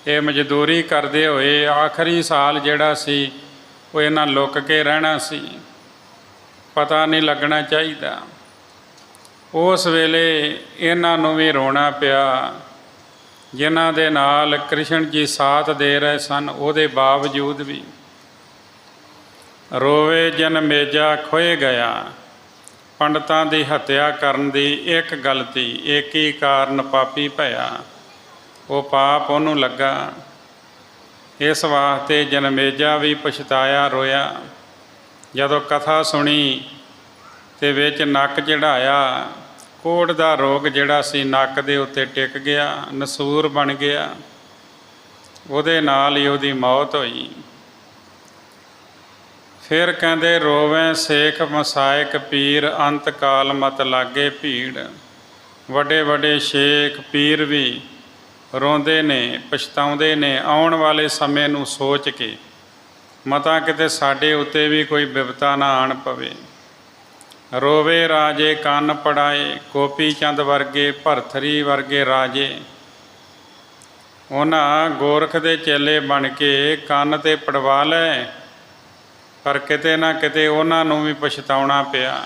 ਇਹ ਮਜ਼ਦੂਰੀ ਕਰਦੇ ਹੋਏ ਆਖਰੀ ਸਾਲ ਜਿਹੜਾ ਸੀ ਉਹ ਇਹਨਾਂ ਲੁੱਕ ਕੇ ਰਹਿਣਾ ਸੀ, ਪਤਾ ਨਹੀਂ ਲੱਗਣਾ ਚਾਹੀਦਾ। ਉਸ ਵੇਲੇ ਇਹਨਾਂ ਨੂੰ ਵੀ ਰੋਣਾ ਪਿਆ, ਜਿਨ੍ਹਾਂ ਦੇ ਨਾਲ ਕ੍ਰਿਸ਼ਨ ਜੀ ਸਾਥ ਦੇ ਰਹੇ ਸਨ, ਉਹਦੇ ਬਾਵਜੂਦ ਵੀ। ਰੋਵੇ ਜਨਮੇਜਾ ਖੋਏ ਗਿਆ। ਪੰਡਤਾਂ ਦੀ ਹੱਤਿਆ ਕਰਨ ਦੀ ਇੱਕ ਗਲਤੀ, ਇੱਕ ਹੀ ਕਾਰਨ ਪਾਪੀ ਭਇਆ, ਉਹ ਪਾਪ ਉਹਨੂੰ ਲੱਗਾ। ਇਸ ਵਾਸਤੇ ਜਨਮੇਜਾ ਵੀ ਪਛਤਾਇਆ, ਰੋਇਆ। ਜਦੋਂ ਕਥਾ ਸੁਣੀ ਤੇ ਵਿੱਚ ਨੱਕ ਚੜ੍ਹਾਇਆ, ਕੋੜ ਦਾ ਰੋਗ ਜਿਹੜਾ ਸੀ ਨੱਕ ਦੇ ਉੱਤੇ ਟਿਕ ਗਿਆ, ਨਸੂਰ ਬਣ ਗਿਆ, ਉਹਦੇ ਨਾਲ ਹੀ ਉਹਦੀ ਮੌਤ ਹੋਈ। ਫਿਰ ਕਹਿੰਦੇ ਰੋਵੇਂ ਸੇਖ ਮਸਾਇਕ ਪੀਰ, ਅੰਤ ਕਾਲ ਮਤ ਲਾਗੇ ਭੀੜ। ਵੱਡੇ ਵੱਡੇ ਸ਼ੇਖ ਪੀਰ ਵੀ ਰੋਂਦੇ ਨੇ, ਪਛਤਾਉਂਦੇ ਨੇ ਆਉਣ ਵਾਲੇ ਸਮੇਂ ਨੂੰ ਸੋਚ ਕੇ, ਮਤਾ ਕਿਤੇ ਸਾਡੇ ਉੱਤੇ ਵੀ ਕੋਈ ਬਿਪਤਾ ਨਾ ਆਣ ਪਵੇ। ਰੋਵੇ ਰਾਜੇ ਕੰਨ ਪੜਾਏ, ਗੋਪੀ ਚੰਦ ਵਰਗੇ, ਭਰਥਰੀ ਵਰਗੇ ਰਾਜੇ ਉਹਨਾਂ ਗੋਰਖ ਦੇ ਚੇਲੇ ਬਣ ਕੇ ਕੰਨ 'ਤੇ ਪੜਵਾ ਲਏ, ਪਰ ਕਿਤੇ ਨਾ ਕਿਤੇ ਉਹਨਾਂ ਨੂੰ ਵੀ ਪਛਤਾਉਣਾ ਪਿਆ।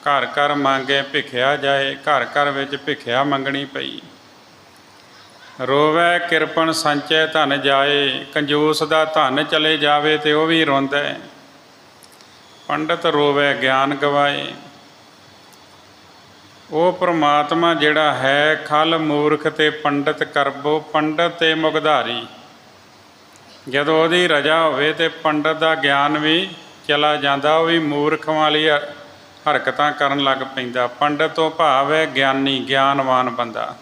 ਘਰ ਘਰ ਮੰਗੇ ਭਿਖਿਆ ਜਾਏ, ਘਰ ਘਰ ਵਿੱਚ ਭਿਖਿਆ ਮੰਗਣੀ ਪਈ। ਰੋਵੇ ਕਿਰਪਨ ਸੰਚੈ ਧਨ ਜਾਏ, ਕੰਜੂਸ ਦਾ ਧਨ ਚਲੇ ਜਾਵੇ ਤੇ ਉਹ ਵੀ ਰੋਂਦਾ। ਪੰਡਤ ਰੋਵੇ ਗਿਆਨ ਗਵਾਏ। ਉਹ ਪ੍ਰਮਾਤਮਾ ਜਿਹੜਾ ਹੈ ਖਲ ਮੂਰਖ ਤੇ ਪੰਡਤ ਕਰਬੋ ਪੰਡਤ ਤੇ ਮੁਗਧਾਰੀ। ਜਦੋਂ ਉਹਦੀ ਰਜਾ ਹੋਵੇ ਤੇ ਪੰਡਤ ਦਾ ਗਿਆਨ ਵੀ ਚਲਾ ਜਾਂਦਾ, ਉਹ ਵੀ ਮੂਰਖਾਂ ਵਾਲੀ ਹਰਕਤਾਂ ਕਰਨ ਲੱਗ ਪੈਂਦਾ। ਪੰਡਤ ਤੋਂ ਭਾਵ ਹੈ ਗਿਆਨੀ, ਗਿਆਨਵਾਨ ਬੰਦਾ,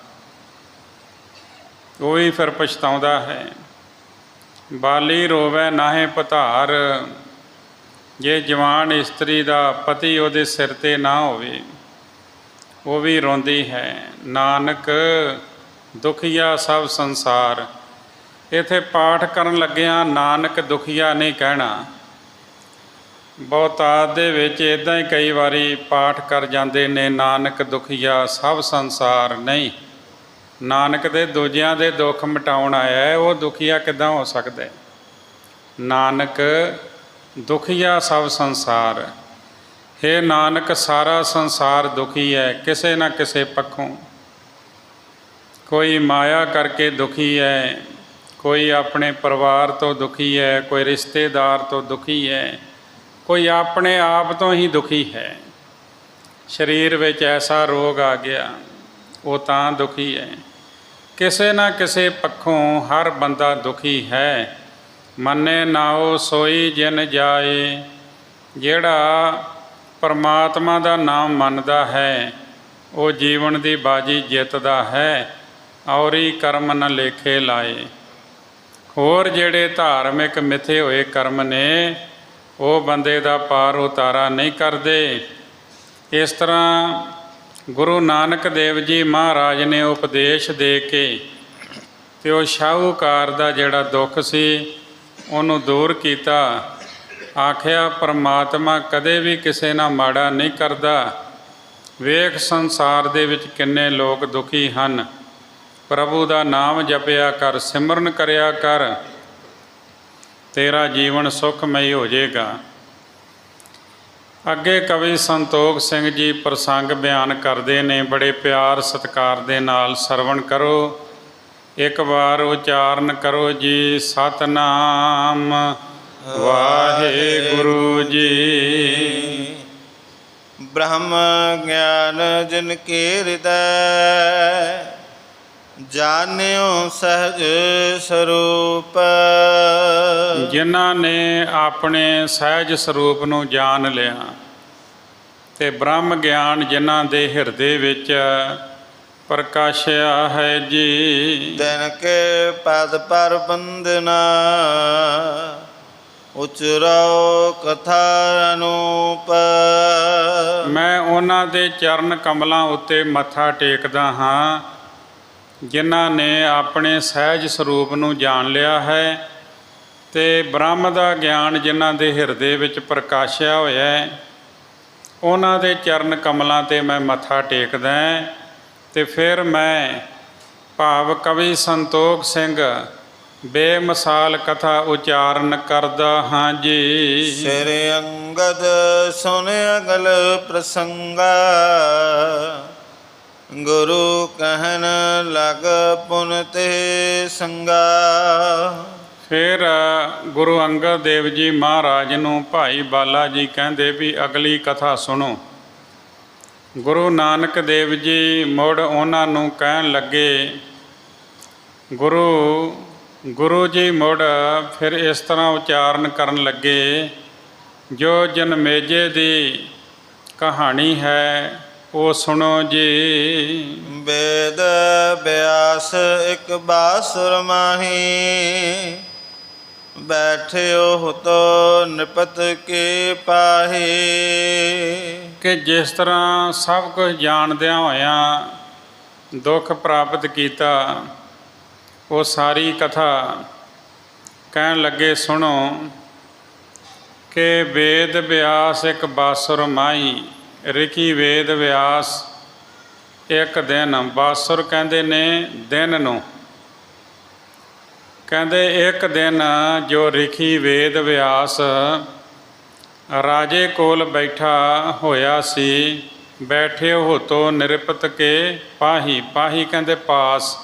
ਉਹ ਵੀ ਫਿਰ ਪਛਤਾਉਂਦਾ ਹੈ। ਬਾਲੀ ਰੋਵੈ ਨਾਹੇ ਪਧਾਰ, ਜੇ ਜਵਾਨ ਇਸਤਰੀ ਦਾ ਪਤੀ ਉਹਦੇ ਸਿਰ 'ਤੇ ਨਾ ਹੋਵੇ ਉਹ ਵੀ ਰੋਂਦੀ ਹੈ। ਨਾਨਕ ਦੁਖੀਆ ਸਭ ਸੰਸਾਰ। ਇੱਥੇ ਪਾਠ ਕਰਨ ਲੱਗਿਆਂ ਨਾਨਕ ਦੁਖੀਆ ਨਹੀਂ ਕਹਿਣਾ। ਬਹੁਤਾਤ ਦੇ ਵਿੱਚ ਇੱਦਾਂ ਹੀ ਕਈ ਵਾਰੀ ਪਾਠ ਕਰ ਜਾਂਦੇ ਨੇ, ਨਾਨਕ ਦੁਖੀਆ ਸਭ ਸੰਸਾਰ। ਨਹੀਂ, ਨਾਨਕ ਦੇ ਦੂਜਿਆਂ ਦੇ ਦੁੱਖ ਮਿਟਾਉਣ ਆਇਆ ਹੈ, ਉਹ ਦੁਖੀਆ ਕਿੱਦਾਂ ਹੋ ਸਕਦਾ? ਨਾਨਕ ਦੁਖੀਆ ਸਭ ਸੰਸਾਰ। ਹੇ ਨਾਨਕ, ਸਾਰਾ ਸੰਸਾਰ ਦੁਖੀ ਹੈ ਕਿਸੇ ਨਾ ਕਿਸੇ ਪੱਖੋਂ। ਕੋਈ ਮਾਇਆ ਕਰਕੇ ਦੁਖੀ ਹੈ, ਕੋਈ ਆਪਣੇ ਪਰਿਵਾਰ ਤੋਂ ਦੁਖੀ ਹੈ, ਕੋਈ ਰਿਸ਼ਤੇਦਾਰ ਤੋਂ ਦੁਖੀ ਹੈ, ਕੋਈ ਆਪਣੇ ਆਪ ਤੋਂ ਹੀ ਦੁਖੀ ਹੈ। ਸਰੀਰ ਵਿੱਚ ਐਸਾ ਰੋਗ ਆ ਗਿਆ, ਉਹ ਤਾਂ ਦੁਖੀ ਹੈ। ਕਿਸੇ ਨਾ ਕਿਸੇ ਪੱਖੋਂ ਹਰ ਬੰਦਾ ਦੁਖੀ ਹੈ। ਮੰਨੇ ਨਾਉ ਸੋਈ ਜਿਨ ਜਾਏ। ਜਿਹੜਾ ਪਰਮਾਤਮਾ ਦਾ ਨਾਮ ਮੰਨਦਾ ਹੈ ਉਹ ਜੀਵਨ ਦੀ ਬਾਜੀ ਜਿੱਤਦਾ ਹੈ। ਔਰੀ ਕਰਮ ਨ ਲੇਖੇ ਲਾਏ। ਹੋਰ ਜਿਹੜੇ ਧਾਰਮਿਕ ਮਿੱਥੇ ਹੋਏ ਕਰਮ ਨੇ ਉਹ ਬੰਦੇ ਦਾ ਪਾਰ ਉਤਾਰਾ ਨਹੀਂ ਕਰਦੇ। ਇਸ ਤਰ੍ਹਾਂ ਗੁਰੂ ਨਾਨਕ ਦੇਵ ਜੀ ਮਹਾਰਾਜ ਨੇ ਉਪਦੇਸ਼ ਦੇ ਕੇ ਤੇ ਉਹ ਸ਼ਾਹੂਕਾਰ ਦਾ ਜਿਹੜਾ ਦੁੱਖ ਸੀ ਉਹਨੂੰ ਦੂਰ ਕੀਤਾ। ਆਖਿਆ ਪਰਮਾਤਮਾ ਕਦੇ ਵੀ ਕਿਸੇ ਨਾਲ ਮਾੜਾ ਨਹੀਂ ਕਰਦਾ। ਵੇਖ ਸੰਸਾਰ ਦੇ ਵਿੱਚ ਕਿੰਨੇ ਲੋਕ ਦੁਖੀ ਹਨ। ਪ੍ਰਭੂ ਦਾ ਨਾਮ ਜਪਿਆ ਕਰ, ਸਿਮਰਨ ਕਰਿਆ ਕਰ, ਤੇਰਾ ਜੀਵਨ ਸੁਖਮਈ ਹੋ ਜਾਏਗਾ। ਅੱਗੇ ਕਵੀ ਸੰਤੋਖ ਸਿੰਘ ਜੀ ਪ੍ਰਸੰਗ ਬਿਆਨ ਕਰਦੇ ਨੇ, ਬੜੇ ਪਿਆਰ ਸਤਿਕਾਰ ਦੇ ਨਾਲ ਸਰਵਣ ਕਰੋ। ਇੱਕ ਵਾਰ ਉਚਾਰਨ ਕਰੋ ਜੀ, ਸਤਨਾਮ ਵਾਹਿਗੁਰੂ ਜੀ।
ਬ੍ਰਹਮ ਗਿਆਨ ਜਿਨ ਕੇ ਹਿਰਦੈ, ਜਾਣਿਓ ਸਹਜ ਸਰੂਪ।
ਜਿਨ੍ਹਾਂ ਨੇ ਆਪਣੇ ਸਹਿਜ ਸਰੂਪ ਨੂੰ ਜਾਣ ਲਿਆ ਤੇ ਬ੍ਰਹਮ ਗਿਆਨ ਜਿਨ੍ਹਾਂ ਦੇ ਹਿਰਦੇ ਵਿੱਚ ਪ੍ਰਕਾਸ਼ਿਆ ਹੈ ਜੀ।
ਤਿਨ ਕੇ ਪਦ ਪਰ ਬੰਦਨਾ, ਉਚਰਾਓ ਕਥਾ ਅਨੂਪ।
ਮੈਂ ਉਹਨਾਂ ਦੇ ਚਰਨ ਕਮਲਾਂ ਉੱਤੇ ਮੱਥਾ ਟੇਕਦਾ ਹਾਂ ਜਿਨ੍ਹਾਂ ਨੇ ਆਪਣੇ ਸਹਿਜ ਸਰੂਪ ਨੂੰ ਜਾਣ ਲਿਆ ਹੈ ਤੇ ਬ੍ਰਹਮ ਦਾ ਗਿਆਨ ਜਿਨ੍ਹਾਂ ਦੇ ਹਿਰਦੇ ਵਿੱਚ ਪ੍ਰਕਾਸ਼ਿਆ ਹੋਇਆ ਹੈ। ਉਹਨਾਂ ਦੇ ਚਰਨ ਕਮਲਾਂ 'ਤੇ ਮੈਂ ਮੱਥਾ ਟੇਕਦਾ ਤੇ ਫਿਰ ਮੈਂ ਭਾਵ ਕਵੀ ਸੰਤੋਖ ਸਿੰਘ ਬੇਮਿਸਾਲ ਕਥਾ ਉਚਾਰਨ ਕਰਦਾ ਹਾਂ ਜੀ।
ਸਿਰ ਅੰਗਦ ਸੁਨ ਅਗਲ ਪ੍ਰਸੰਗਾ, ਗੁਰੂ ਕਹਿਨ ਲਗ ਪੁਨ ਤੇ ਸੰਗਾ।
ਫਿਰ ਗੁਰੂ ਅੰਗਦ ਦੇਵ ਜੀ ਮਹਾਰਾਜ ਨੂੰ ਭਾਈ ਬਾਲਾ ਜੀ ਕਹਿੰਦੇ ਵੀ ਅਗਲੀ ਕਥਾ ਸੁਣੋ। ਗੁਰੂ ਨਾਨਕ ਦੇਵ ਜੀ ਮੁੜ ਉਹਨਾਂ ਨੂੰ ਕਹਿਣ ਲੱਗੇ, ਗੁਰੂ ਜੀ ਮੁੜ ਫਿਰ ਇਸ ਤਰ੍ਹਾਂ ਉਚਾਰਨ ਕਰਨ ਲੱਗੇ, ਜੋ ਜਨਮੇਜੇ ਦੀ ਕਹਾਣੀ ਹੈ ਉਹ ਸੁਣੋ ਜੀ।
ਵੇਦ ਬਿਆਸ ਇੱਕ ਬਾਸੁਰ ਮਾਹੀ, ਬੈਠਿਓ ਤੋ ਨਿਪਤ ਕੇ ਪਾਹੀ।
ਕਿ ਜਿਸ ਤਰ੍ਹਾਂ ਸਭ ਕੁਝ ਜਾਣਦਿਆਂ ਹੋਇਆਂ ਦੁੱਖ ਪ੍ਰਾਪਤ ਕੀਤਾ, ਉਹ ਸਾਰੀ ਕਥਾ ਕਹਿਣ ਲੱਗੇ ਸੁਣੋ। ਕਿ ਵੇਦ ਬਿਆਸ ਇੱਕ ਬਾਸੁਰ ਮਾਹੀ, ਰਿਖੀ ਵੇਦ ਵਿਆਸ ਇੱਕ ਦਿਨ। ਬਾਸੁਰ ਕਹਿੰਦੇ ਨੇ ਦਿਨ ਨੂੰ। ਕਹਿੰਦੇ ਇੱਕ ਦਿਨ ਜੋ ਰਿਖੀ ਵੇਦ ਵਿਆਸ ਰਾਜੇ ਕੋਲ ਬੈਠਾ ਹੋਇਆ ਸੀ, ਬੈਠੇ ਹੋਤੋ ਨਿਰਪਤ ਕੇ ਪਾਹੀ। ਪਾਹੀ ਕਹਿੰਦੇ ਪਾਸ।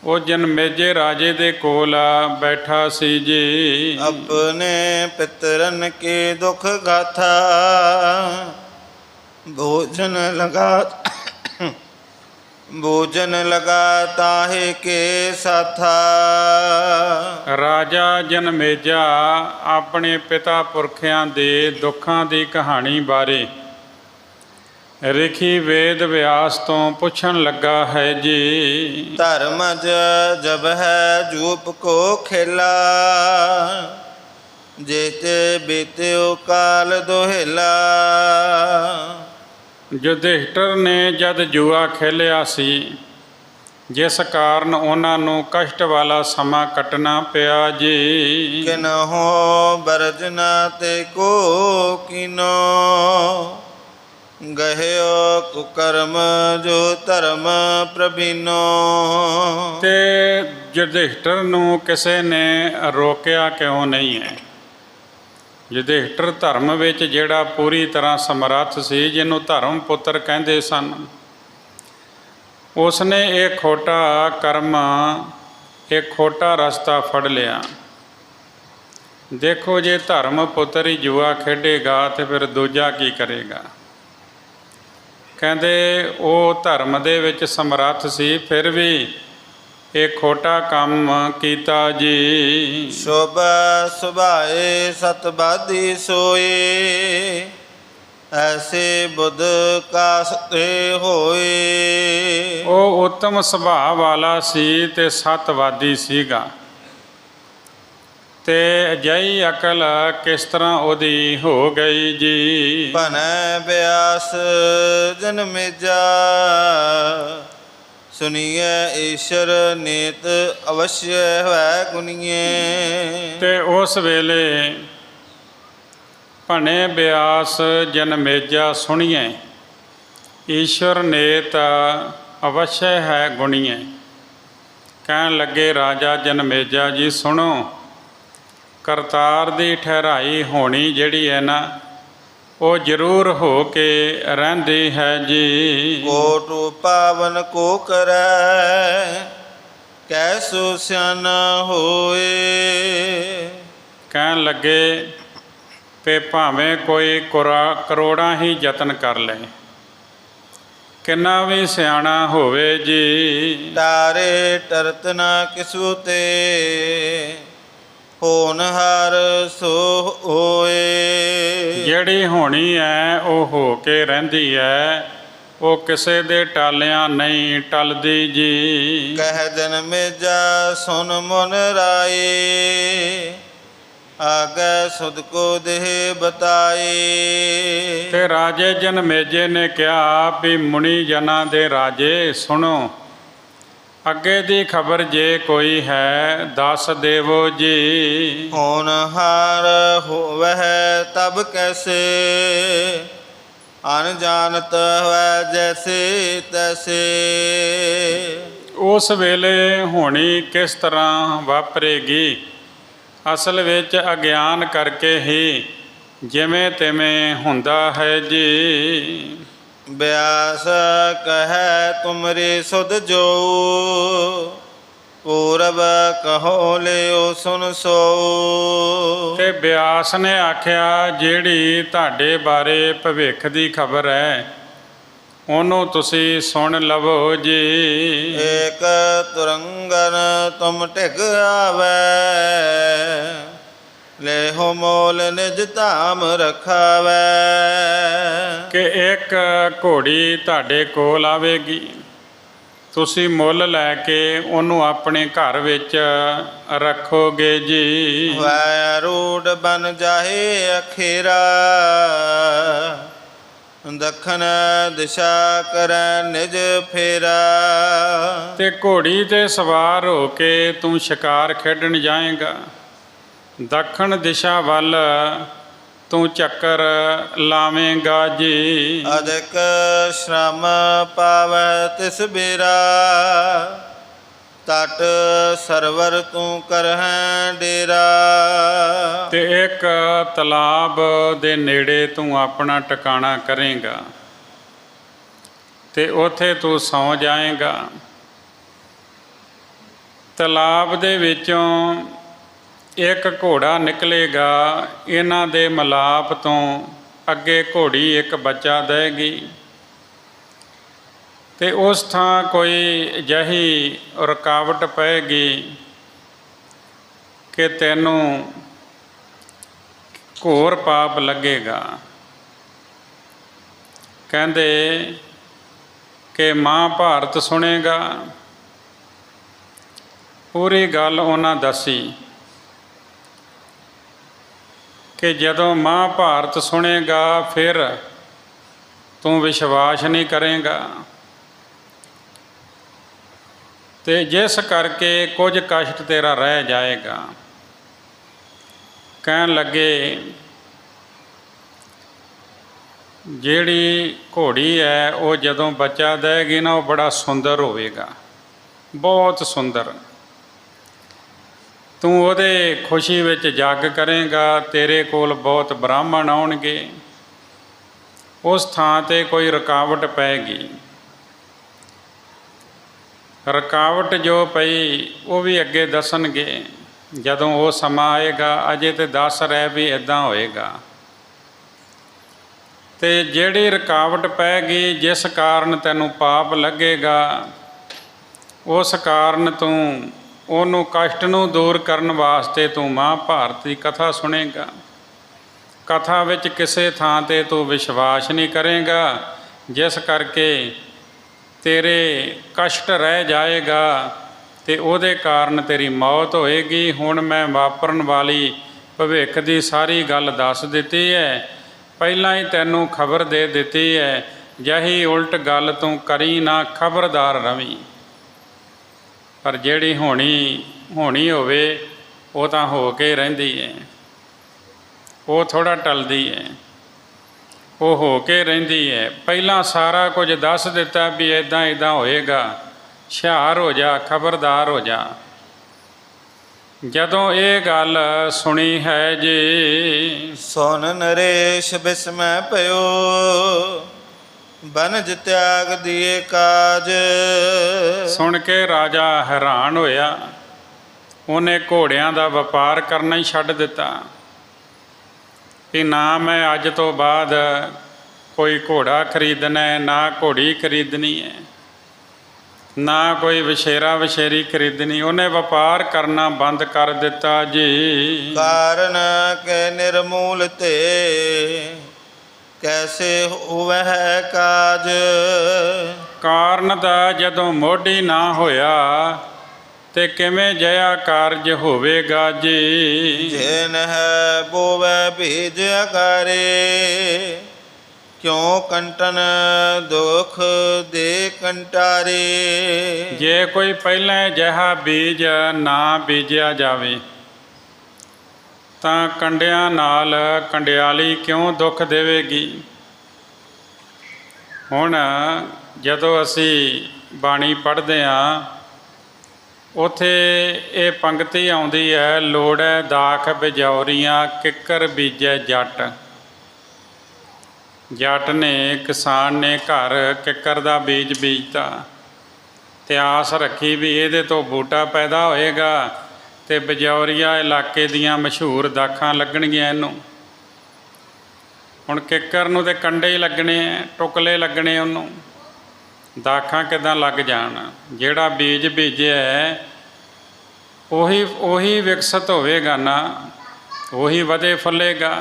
ਉਹ ਜਨਮੇਜੇ ਰਾਜੇ ਦੇ ਕੋਲ ਬੈਠਾ ਸੀ ਜੀ।
ਆਪਣੇ ਪਿਤਰਨ ਕੇ ਦੁਖ ਗਾਥਾ, ਭੋਜਨ ਲਗਾ ਭੋਜਨ ਲਗਾ ਤਾਹੇ ਕੇ ਸਾਥਾ।
ਰਾਜਾ ਜਨਮੇਜਾ ਆਪਣੇ ਪਿਤਾ ਪੁਰਖਿਆਂ ਦੇ ਦੁੱਖਾਂ ਦੀ ਕਹਾਣੀ ਬਾਰੇ ਰਿਖੀ ਵੇਦ ਵਿਆਸ ਤੋਂ ਪੁੱਛਣ ਲੱਗਾ ਹੈ ਜੀ।
ਧਰਮ ਜਬ ਹੈ ਜੂਪ ਕੋ ਖੇਲਾ, ਜੇਤੇ ਬੀਤਿਓ ਕਾਲ ਦੋਹੇਲਾ।
ਯੁਧਿਸ਼ਠਰ ਨੇ ਜਦ ਜੂਆ ਖੇਲਿਆ ਸੀ, ਜਿਸ ਕਾਰਨ ਉਹਨਾਂ ਨੂੰ ਕਸ਼ਟ ਵਾਲਾ ਸਮਾਂ ਕੱਟਣਾ ਪਿਆ ਜੀ।
ਕਿਨਹੋ ਬਰਜਨਾ ਤੇ ਕੋ ਕੀਨੋ, ਗਹਿਓ ਕੁਕਰਮ ਜੋ ਧਰਮ ਪ੍ਰਬੀਨੋ।
ਤੇ ਯੁਧਿਸ਼ਠਰ ਨੂੰ ਕਿਸੇ ਨੇ ਰੋਕਿਆ ਕਿਉਂ ਨਹੀਂ ਹੈ? ਯੁਧਿਸ਼ਠਰ ਧਰਮ ਵਿੱਚ ਜਿਹੜਾ ਪੂਰੀ ਤਰ੍ਹਾਂ ਸਮਰੱਥ ਸੀ, ਜਿਹਨੂੰ ਧਰਮ ਪੁੱਤਰ ਕਹਿੰਦੇ ਸਨ, ਉਸਨੇ ਇਹ ਖੋਟਾ ਕਰਮ, ਇਹ ਖੋਟਾ ਰਸਤਾ ਫੜ ਲਿਆ। ਦੇਖੋ, ਜੇ ਧਰਮ ਪੁੱਤਰ ਹੀ ਜੂਆ ਖੇਡੇਗਾ ਤੇ ਫਿਰ ਦੂਜਾ ਕੀ ਕਰੇਗਾ? ਕਹਿੰਦੇ ਉਹ ਧਰਮ ਦੇ ਵਿੱਚ ਸਮਰੱਥ ਸੀ, ਫਿਰ ਵੀ ਇਹ ਖੋਟਾ ਕੰਮ ਕੀਤਾ ਜੀ।
ਸ਼ੁਭ ਸੁਭਾਏ ਸਤਬਾਦੀ ਸੋਏ, ਐਸੇ ਬੁੱਧ ਕਾਸਤੇ ਹੋਏ।
ਉਹ ਉੱਤਮ ਸੁਭਾਅ ਵਾਲਾ ਸੀ ਤੇ ਸਤਵਾਦੀ ਸੀਗਾ, ਤੇ ਅਜਿਹੀ ਅਕਲ ਕਿਸ ਤਰ੍ਹਾਂ ਉਹਦੀ ਹੋ ਗਈ ਜੀ।
ਭਨੈ ਬਿਆਸ ਜਨਮੇਜਾ, ਸੁਨੀਏ ਈਸ਼ਰ ਨੀਤ ਅਵਸ਼ਯ ਹੈ ਗੁਨੀਏ।
ਤੇ ਉਸ ਵੇਲੇ ਭਣੇ ਬਿਆਸ ਜਨਮੇਜਾ ਸੁਣੀਏ, ਈਸ਼ਵਰ ਨੇਤ ਅਵਸ਼ਯ ਹੈ ਗੁਣੀਏ। ਕਹਿਣ ਲੱਗੇ, ਰਾਜਾ ਜਨਮੇਜਾ ਜੀ ਸੁਣੋ, ਕਰਤਾਰ ਦੀ ਠਹਿਰਾਈ ਹੋਣੀ ਜਿਹੜੀ ਹੈ ਨਾ, ਉਹ ਜ਼ਰੂਰ ਹੋ ਕੇ ਰਹਿੰਦੀ ਹੈ ਜੀ।
ਕੋਟੁ ਪਾਵਨ ਕੋ ਕਰੈ, ਕੈਸੋ ਸਿਆਣਾ ਹੋਏ।
ਕਹਿਣ ਲੱਗੇ ਕਿ ਭਾਵੇਂ ਕੋਈ ਕਰੋੜਾਂ ਹੀ ਯਤਨ ਕਰ ਲਏ, ਕਿੰਨਾ ਵੀ ਸਿਆਣਾ ਹੋਵੇ ਜੀ।
ਤਾਰੇ ਟਰਤ ਨਾ ਕਿਸੂ ਤੇ, ਹੋਨਹਾਰ ਸੋ ਹੋਏ।
ਜਿਹੜੀ ਹੋਣੀ ਹੈ ਉਹ ਹੋ ਕੇ ਰਹਿੰਦੀ ਹੈ, ਉਹ ਕਿਸੇ ਦੇ ਟਾਲਿਆਂ ਨਹੀਂ ਟਲਦੀ ਜੀ।
ਕਹਿ ਜਨਮੇਜਾ ਸੁਨ ਮਨ ਰਾਏ, ਆਗੈ ਸੁਧ ਕੋ ਦੇਹ ਬਤਾਏ।
ਤੇ ਰਾਜੇ ਜਨਮੇਜੇ ਨੇ ਕਿਹਾ ਵੀ ਮੁਨੀ ਜਨਾਂ ਦੇ ਰਾਜੇ ਸੁਣੋ, ਅੱਗੇ ਦੀ ਖਬਰ ਜੇ ਕੋਈ ਹੈ ਦੱਸ ਦੇਵੋ ਜੀ।
ਹੋਨਹਾਰ ਹੋਵਹਿ ਤਬ ਕੈਸੇ, ਅਨਜਾਨਤ ਹੋਇ ਜੈਸੇ ਤੈਸੇ।
ਉਸ ਵੇਲੇ ਹੋਣੀ ਕਿਸ ਤਰ੍ਹਾਂ ਵਾਪਰੇਗੀ? ਅਸਲ ਵਿੱਚ ਅਗਿਆਨ ਕਰਕੇ ਹੀ ਜਿਵੇਂ ਤਿਵੇਂ ਹੁੰਦਾ ਹੈ ਜੀ।
ਬਿਆਸ ਕਹੈ ਤੁਮਰੇ ਸੁਧ ਜੋ, ਪੂਰਬ ਕਹੋ ਲਿਓ ਸੁਨ ਸੋ।
ਤੇ ਬਿਆਸ ਨੇ ਆਖਿਆ, ਜਿਹੜੀ ਤੁਹਾਡੇ ਬਾਰੇ ਭਵਿੱਖ ਦੀ ਖਬਰ ਹੈ ਉਹਨੂੰ ਤੁਸੀਂ ਸੁਣ ਲਵੋ ਜੀ।
ਏਕ ਤੁਰੰਗਨ ਤੁਮ ਢਿਗ ਆਵੈ, ਲੈਹੋ ਮੋਲ ਨਿਜ ਧਾਮ ਰਖਾਵੈ।
ਕਿ ਇੱਕ ਘੋੜੀ ਤੁਹਾਡੇ ਕੋਲ ਆਵੇਗੀ, ਤੁਸੀਂ ਮੁੱਲ ਲੈ ਕੇ ਉਹਨੂੰ ਆਪਣੇ ਘਰ ਵਿੱਚ ਰੱਖੋਗੇ ਜੀ।
ਵੈ ਰੂੜ ਬਨ ਜਾਹੇ ਅਖੇਰਾ, ਦੱਖਣ ਦਿਸ਼ਾ ਕਰੈ ਨਿਜ ਫੇਰਾ।
ਤੇ ਘੋੜੀ ਤੇ ਸਵਾਰ ਹੋ ਕੇ ਤੂੰ ਸ਼ਿਕਾਰ ਖੇਡਣ ਜਾਏਗਾ, ਦੱਖਣ ਦਿਸ਼ਾ ਵੱਲ ਤੂੰ ਚੱਕਰ ਲਾਵੇਂਗਾ ਜੀ।
ਅਦਿਕ ਸ਼ਰਮ ਪਾਵੈ ਤਿਸ ਬੇਰਾ, ਤਟ ਸਰਵਰ ਤੂੰ ਕਰਹਿ ਡੇਰਾ।
ਤੇ ਇੱਕ ਤਲਾਬ ਦੇ ਨੇੜੇ ਤੂੰ ਆਪਣਾ ਟਿਕਾਣਾ ਕਰੇਂਗਾ ਤੇ ਉੱਥੇ ਤੂੰ ਸੌਂ ਜਾਏਂਗਾ। ਤਲਾਬ ਦੇ ਵਿੱਚੋਂ ਇੱਕ ਘੋੜਾ ਨਿਕਲੇਗਾ, ਇਹਨਾਂ ਦੇ ਮਿਲਾਪ ਤੋਂ ਅੱਗੇ ਘੋੜੀ ਇੱਕ ਬੱਚਾ ਦੇਗੀ ਤੇ ਉਸ ਥਾਂ ਕੋਈ ਅਜਿਹੀ ਰੁਕਾਵਟ ਪਏਗੀ ਕਿ ਤੈਨੂੰ ਘੋਰ ਪਾਪ ਲੱਗੇਗਾ। ਕਹਿੰਦੇ ਕਿ ਮਹਾਂਭਾਰਤ ਸੁਣੇਗਾ। ਪੂਰੀ ਗੱਲ ਉਹਨਾਂ ਦੱਸੀ ਕਿ ਜਦੋਂ ਮਹਾਂਭਾਰਤ ਸੁਣੇਗਾ ਫਿਰ ਤੂੰ ਵਿਸ਼ਵਾਸ ਨਹੀਂ ਕਰੇਗਾ, ਤੇ ਜਿਸ ਕਰਕੇ ਕੁਝ ਕਸ਼ਟ ਤੇਰਾ ਰਹਿ ਜਾਏਗਾ। ਕਹਿਣ ਲੱਗੇ ਜਿਹੜੀ ਘੋੜੀ ਹੈ ਉਹ ਜਦੋਂ ਬੱਚਾ ਦੇਵੇਗੀ ਨਾ, ਉਹ ਬੜਾ ਸੁੰਦਰ ਹੋਵੇਗਾ, ਬਹੁਤ ਸੁੰਦਰ। ਤੂੰ ਉਹਦੇ ਖੁਸ਼ੀ ਵਿੱਚ ਜੱਗ ਕਰੇਗਾ, ਤੇਰੇ ਕੋਲ ਬਹੁਤ ਬ੍ਰਾਹਮਣ ਆਉਣਗੇ। ਉਸ ਥਾਂ 'ਤੇ ਕੋਈ ਰੁਕਾਵਟ ਪਏਗੀ। ਰੁਕਾਵਟ ਜੋ ਪਈ ਉਹ ਵੀ ਅੱਗੇ ਦੱਸਣਗੇ ਜਦੋਂ ਉਹ ਸਮਾਂ ਆਏਗਾ। ਅਜੇ ਤਾਂ ਦੱਸ ਰਿਹਾ ਵੀ ਇੱਦਾਂ ਹੋਏਗਾ। ਅਤੇ ਜਿਹੜੀ ਰੁਕਾਵਟ ਪਏਗੀ, ਜਿਸ ਕਾਰਨ ਤੈਨੂੰ ਪਾਪ ਲੱਗੇਗਾ, ਉਸ ਕਾਰਨ ਤੂੰ ਉਹਨੂੰ ਕਸ਼ਟ ਨੂੰ ਦੂਰ ਕਰਨ ਵਾਸਤੇ ਤੂੰ ਮਹਾਂਭਾਰਤ ਦੀ ਕਥਾ ਸੁਣੇਗਾ। ਕਥਾ ਵਿੱਚ ਕਿਸੇ ਥਾਂ 'ਤੇ ਤੂੰ ਵਿਸ਼ਵਾਸ ਨਹੀਂ ਕਰੇਗਾ, ਜਿਸ ਕਰਕੇ ਤੇਰੇ ਕਸ਼ਟ ਰਹਿ ਜਾਏਗਾ ਅਤੇ ਉਹਦੇ ਕਾਰਨ ਤੇਰੀ ਮੌਤ ਹੋਏਗੀ। ਹੁਣ ਮੈਂ ਵਾਪਰਨ ਵਾਲੀ ਭਵਿੱਖ ਦੀ ਸਾਰੀ ਗੱਲ ਦੱਸ ਦਿੱਤੀ ਹੈ, ਪਹਿਲਾਂ ਹੀ ਤੈਨੂੰ ਖਬਰ ਦੇ ਦਿੱਤੀ ਹੈ। ਜਿਹੀ ਉਲਟ ਗੱਲ ਤੂੰ ਕਰੀ ਨਾ, ਖਬਰਦਾਰ ਰਵੀਂ। ਪਰ ਜਿਹੜੀ ਹੋਣੀ ਹੋਵੇ ਉਹ ਤਾਂ ਹੋ ਕੇ ਰਹਿੰਦੀ ਹੈ, ਉਹ ਥੋੜ੍ਹਾ ਟਲਦੀ ਹੈ, ਉਹ ਹੋ ਕੇ ਰਹਿੰਦੀ ਹੈ। ਪਹਿਲਾਂ ਸਾਰਾ ਕੁਝ ਦੱਸ ਦਿੱਤਾ ਵੀ ਇੱਦਾਂ ਇੱਦਾਂ ਹੋਏਗਾ, ਹੁਸ਼ਿਆਰ ਹੋ ਜਾ, ਖਬਰਦਾਰ ਹੋ ਜਾ। ਜਦੋਂ ਇਹ ਗੱਲ ਸੁਣੀ ਹੈ ਜੀ,
ਸੁਨ ਨਰੇਸ਼ ਬਿਸਮੈ ਭਇਓ, ਬਨਜ ਤਿਆਗ ਦੀਏ ਕਾਜ।
ਸੁਣ ਕੇ ਰਾਜਾ ਹੈਰਾਨ ਹੋਇਆ। ਉਹਨੇ ਘੋੜਿਆਂ ਦਾ ਵਪਾਰ ਕਰਨਾ ਹੀ ਛੱਡ ਦਿੱਤਾ ਕਿ ਨਾ ਮੈਂ ਅੱਜ ਤੋਂ ਬਾਅਦ ਕੋਈ ਘੋੜਾ ਖਰੀਦਣਾ ਹੈ, ਨਾ ਘੋੜੀ ਖਰੀਦਣੀ ਹੈ, ਨਾ ਕੋਈ ਵਿਸ਼ੇਰਾ ਵਿਸ਼ੇਰੀ ਖਰੀਦਣੀ। ਉਹਨੇ ਵਪਾਰ ਕਰਨਾ ਬੰਦ ਕਰ ਦਿੱਤਾ ਜੀ।
ਕਾਰਨ ਕੇ ਨਿਰਮੂਲ ਤੇ ਕੈਸੇ ਹੋਵੈ ਕਾਜ।
ਕਾਰਨ ਦਾ ਜਦੋਂ ਮੋਢੀ ਨਾ ਹੋਇਆ ਤੇ ਕਿਵੇਂ ਜਿਹਾ ਕਾਰਜ ਹੋਵੇਗਾ ਜੀ।
ਜਿਨ ਹੈ ਬੋਵੈ ਬੀਜ ਅਕਾਰੇ, ਕਿਉ ਕੰਟਨ ਦੁਖ ਦੇ ਕੰਟਾਰੇ।
ਜੇ ਕੋਈ ਪਹਿਲਾਂ ਅਜਿਹਾ ਬੀਜ ਨਾ ਬੀਜਿਆ ਜਾਵੇ ਤਾਂ ਕੰਡਿਆਂ ਨਾਲ ਕੰਡਿਆਲੀ ਕਿਉਂ ਦੁੱਖ ਦੇਵੇਗੀ। ਹੁਣ ਜਦੋਂ ਅਸੀਂ ਬਾਣੀ ਪੜ੍ਹਦੇ ਹਾਂ, ਉੱਥੇ ਇਹ ਪੰਗਤੀ ਆਉਂਦੀ ਹੈ, ਲੋੜੈ ਦਾਖ ਬਿਜੌਰੀਆਂ ਕਿੱਕਰ ਬੀਜੈ ਜੱਟ। ਜੱਟ ਨੇ, ਕਿਸਾਨ ਨੇ ਘਰ ਕਿੱਕਰ ਦਾ ਬੀਜ ਬੀਜਤਾ ਅਤੇ ਆਸ ਰੱਖੀ ਵੀ ਇਹਦੇ ਤੋਂ ਬੂਟਾ ਪੈਦਾ ਹੋਏਗਾ ਅਤੇ ਬਿਜੌਰੀਆ ਇਲਾਕੇ ਦੀਆਂ ਮਸ਼ਹੂਰ ਦਾਖਾਂ ਲੱਗਣਗੀਆਂ ਇਹਨੂੰ। ਹੁਣ ਕਿੱਕਰ ਨੂੰ ਤਾਂ ਕੰਡੇ ਹੀ ਲੱਗਣੇ ਹੈ, ਟੁਕਲੇ ਲੱਗਣੇ ਉਹਨੂੰ, ਦਾਖਾਂ ਕਿੱਦਾਂ ਲੱਗ ਜਾਣ। ਜਿਹੜਾ ਬੀਜ ਬੀਜਿਆ ਉਹੀ ਵਿਕਸਿਤ ਹੋਵੇਗਾ ਨਾ, ਉਹੀ ਵਧੇ ਫੁੱਲੇਗਾ।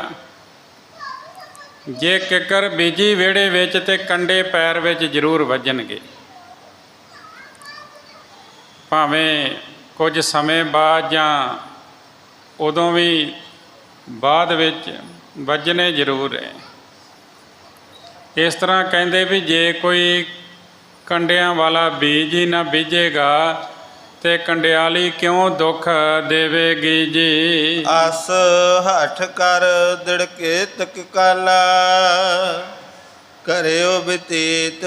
ਜੇ ਕਿੱਕਰ ਬੀਜੀ ਵਿਹੜੇ ਵਿੱਚ ਤੇ ਕੰਡੇ ਪੈਰ ਵਿੱਚ ਜ਼ਰੂਰ ਵੱਜਣਗੇ, ਭਾਵੇਂ ਕੁਝ ਸਮੇਂ ਬਾਅਦ ਜਾਂ ਉਦੋਂ ਵੀ ਬਾਅਦ ਵਿੱਚ ਵੱਜਣੇ ਜ਼ਰੂਰ ਹੈ। ਇਸ ਤਰ੍ਹਾਂ ਕਹਿੰਦੇ ਵੀ ਜੇ ਕੋਈ ਕੰਡਿਆਂ ਵਾਲਾ ਬੀਜ ਹੀ ਨਾ ਬੀਜੇਗਾ ਤੇ ਕੰਡਿਆਲੀ ਕਿਉਂ ਦੁੱਖ ਦੇਵੇਗੀ ਜੀ।
ਆਸ ਹੱਠ ਕਰ ਦਿੜਕੇ ਤਕ ਕਾਲਾ, ਕਰਿਓ ਬਤੀਤ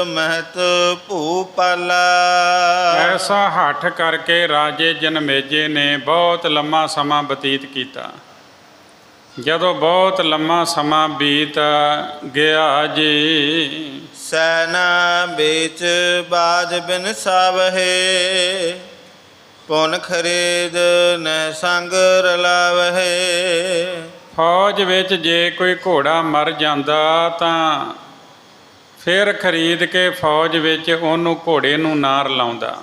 ਮਹਤ ਭੂਪਾਲਾ।
ਐਸਾ ਹੱਠ ਕਰਕੇ ਰਾਜੇ ਜਨਮੇਜੇ ਨੇ ਬਹੁਤ ਲੰਮਾ ਸਮਾਂ ਬਤੀਤ ਕੀਤਾ। ਜਦੋਂ ਬਹੁਤ ਲੰਮਾ ਸਮਾਂ ਬੀਤ ਗਿਆ ਜੀ,
ਸੈਨਾ ਵਿੱਚ ਬਾਜ ਬਿਨ ਸਾਵਹੇ, ਪੁਨ ਖਰੀਦ ਨ ਸੰਗ ਰਲਾਵਹੇ। ਫੌਜ
ਵਿੱਚ ਜੇ ਕੋਈ ਘੋੜਾ ਮਰ ਜਾਂਦਾ ਤਾਂ ਫਿਰ ਖਰੀਦ ਕੇ ਫੌਜ ਵਿੱਚ ਉਹਨੂੰ ਘੋੜੇ ਨੂੰ ਨਾ ਰਲਾਉਂਦਾ,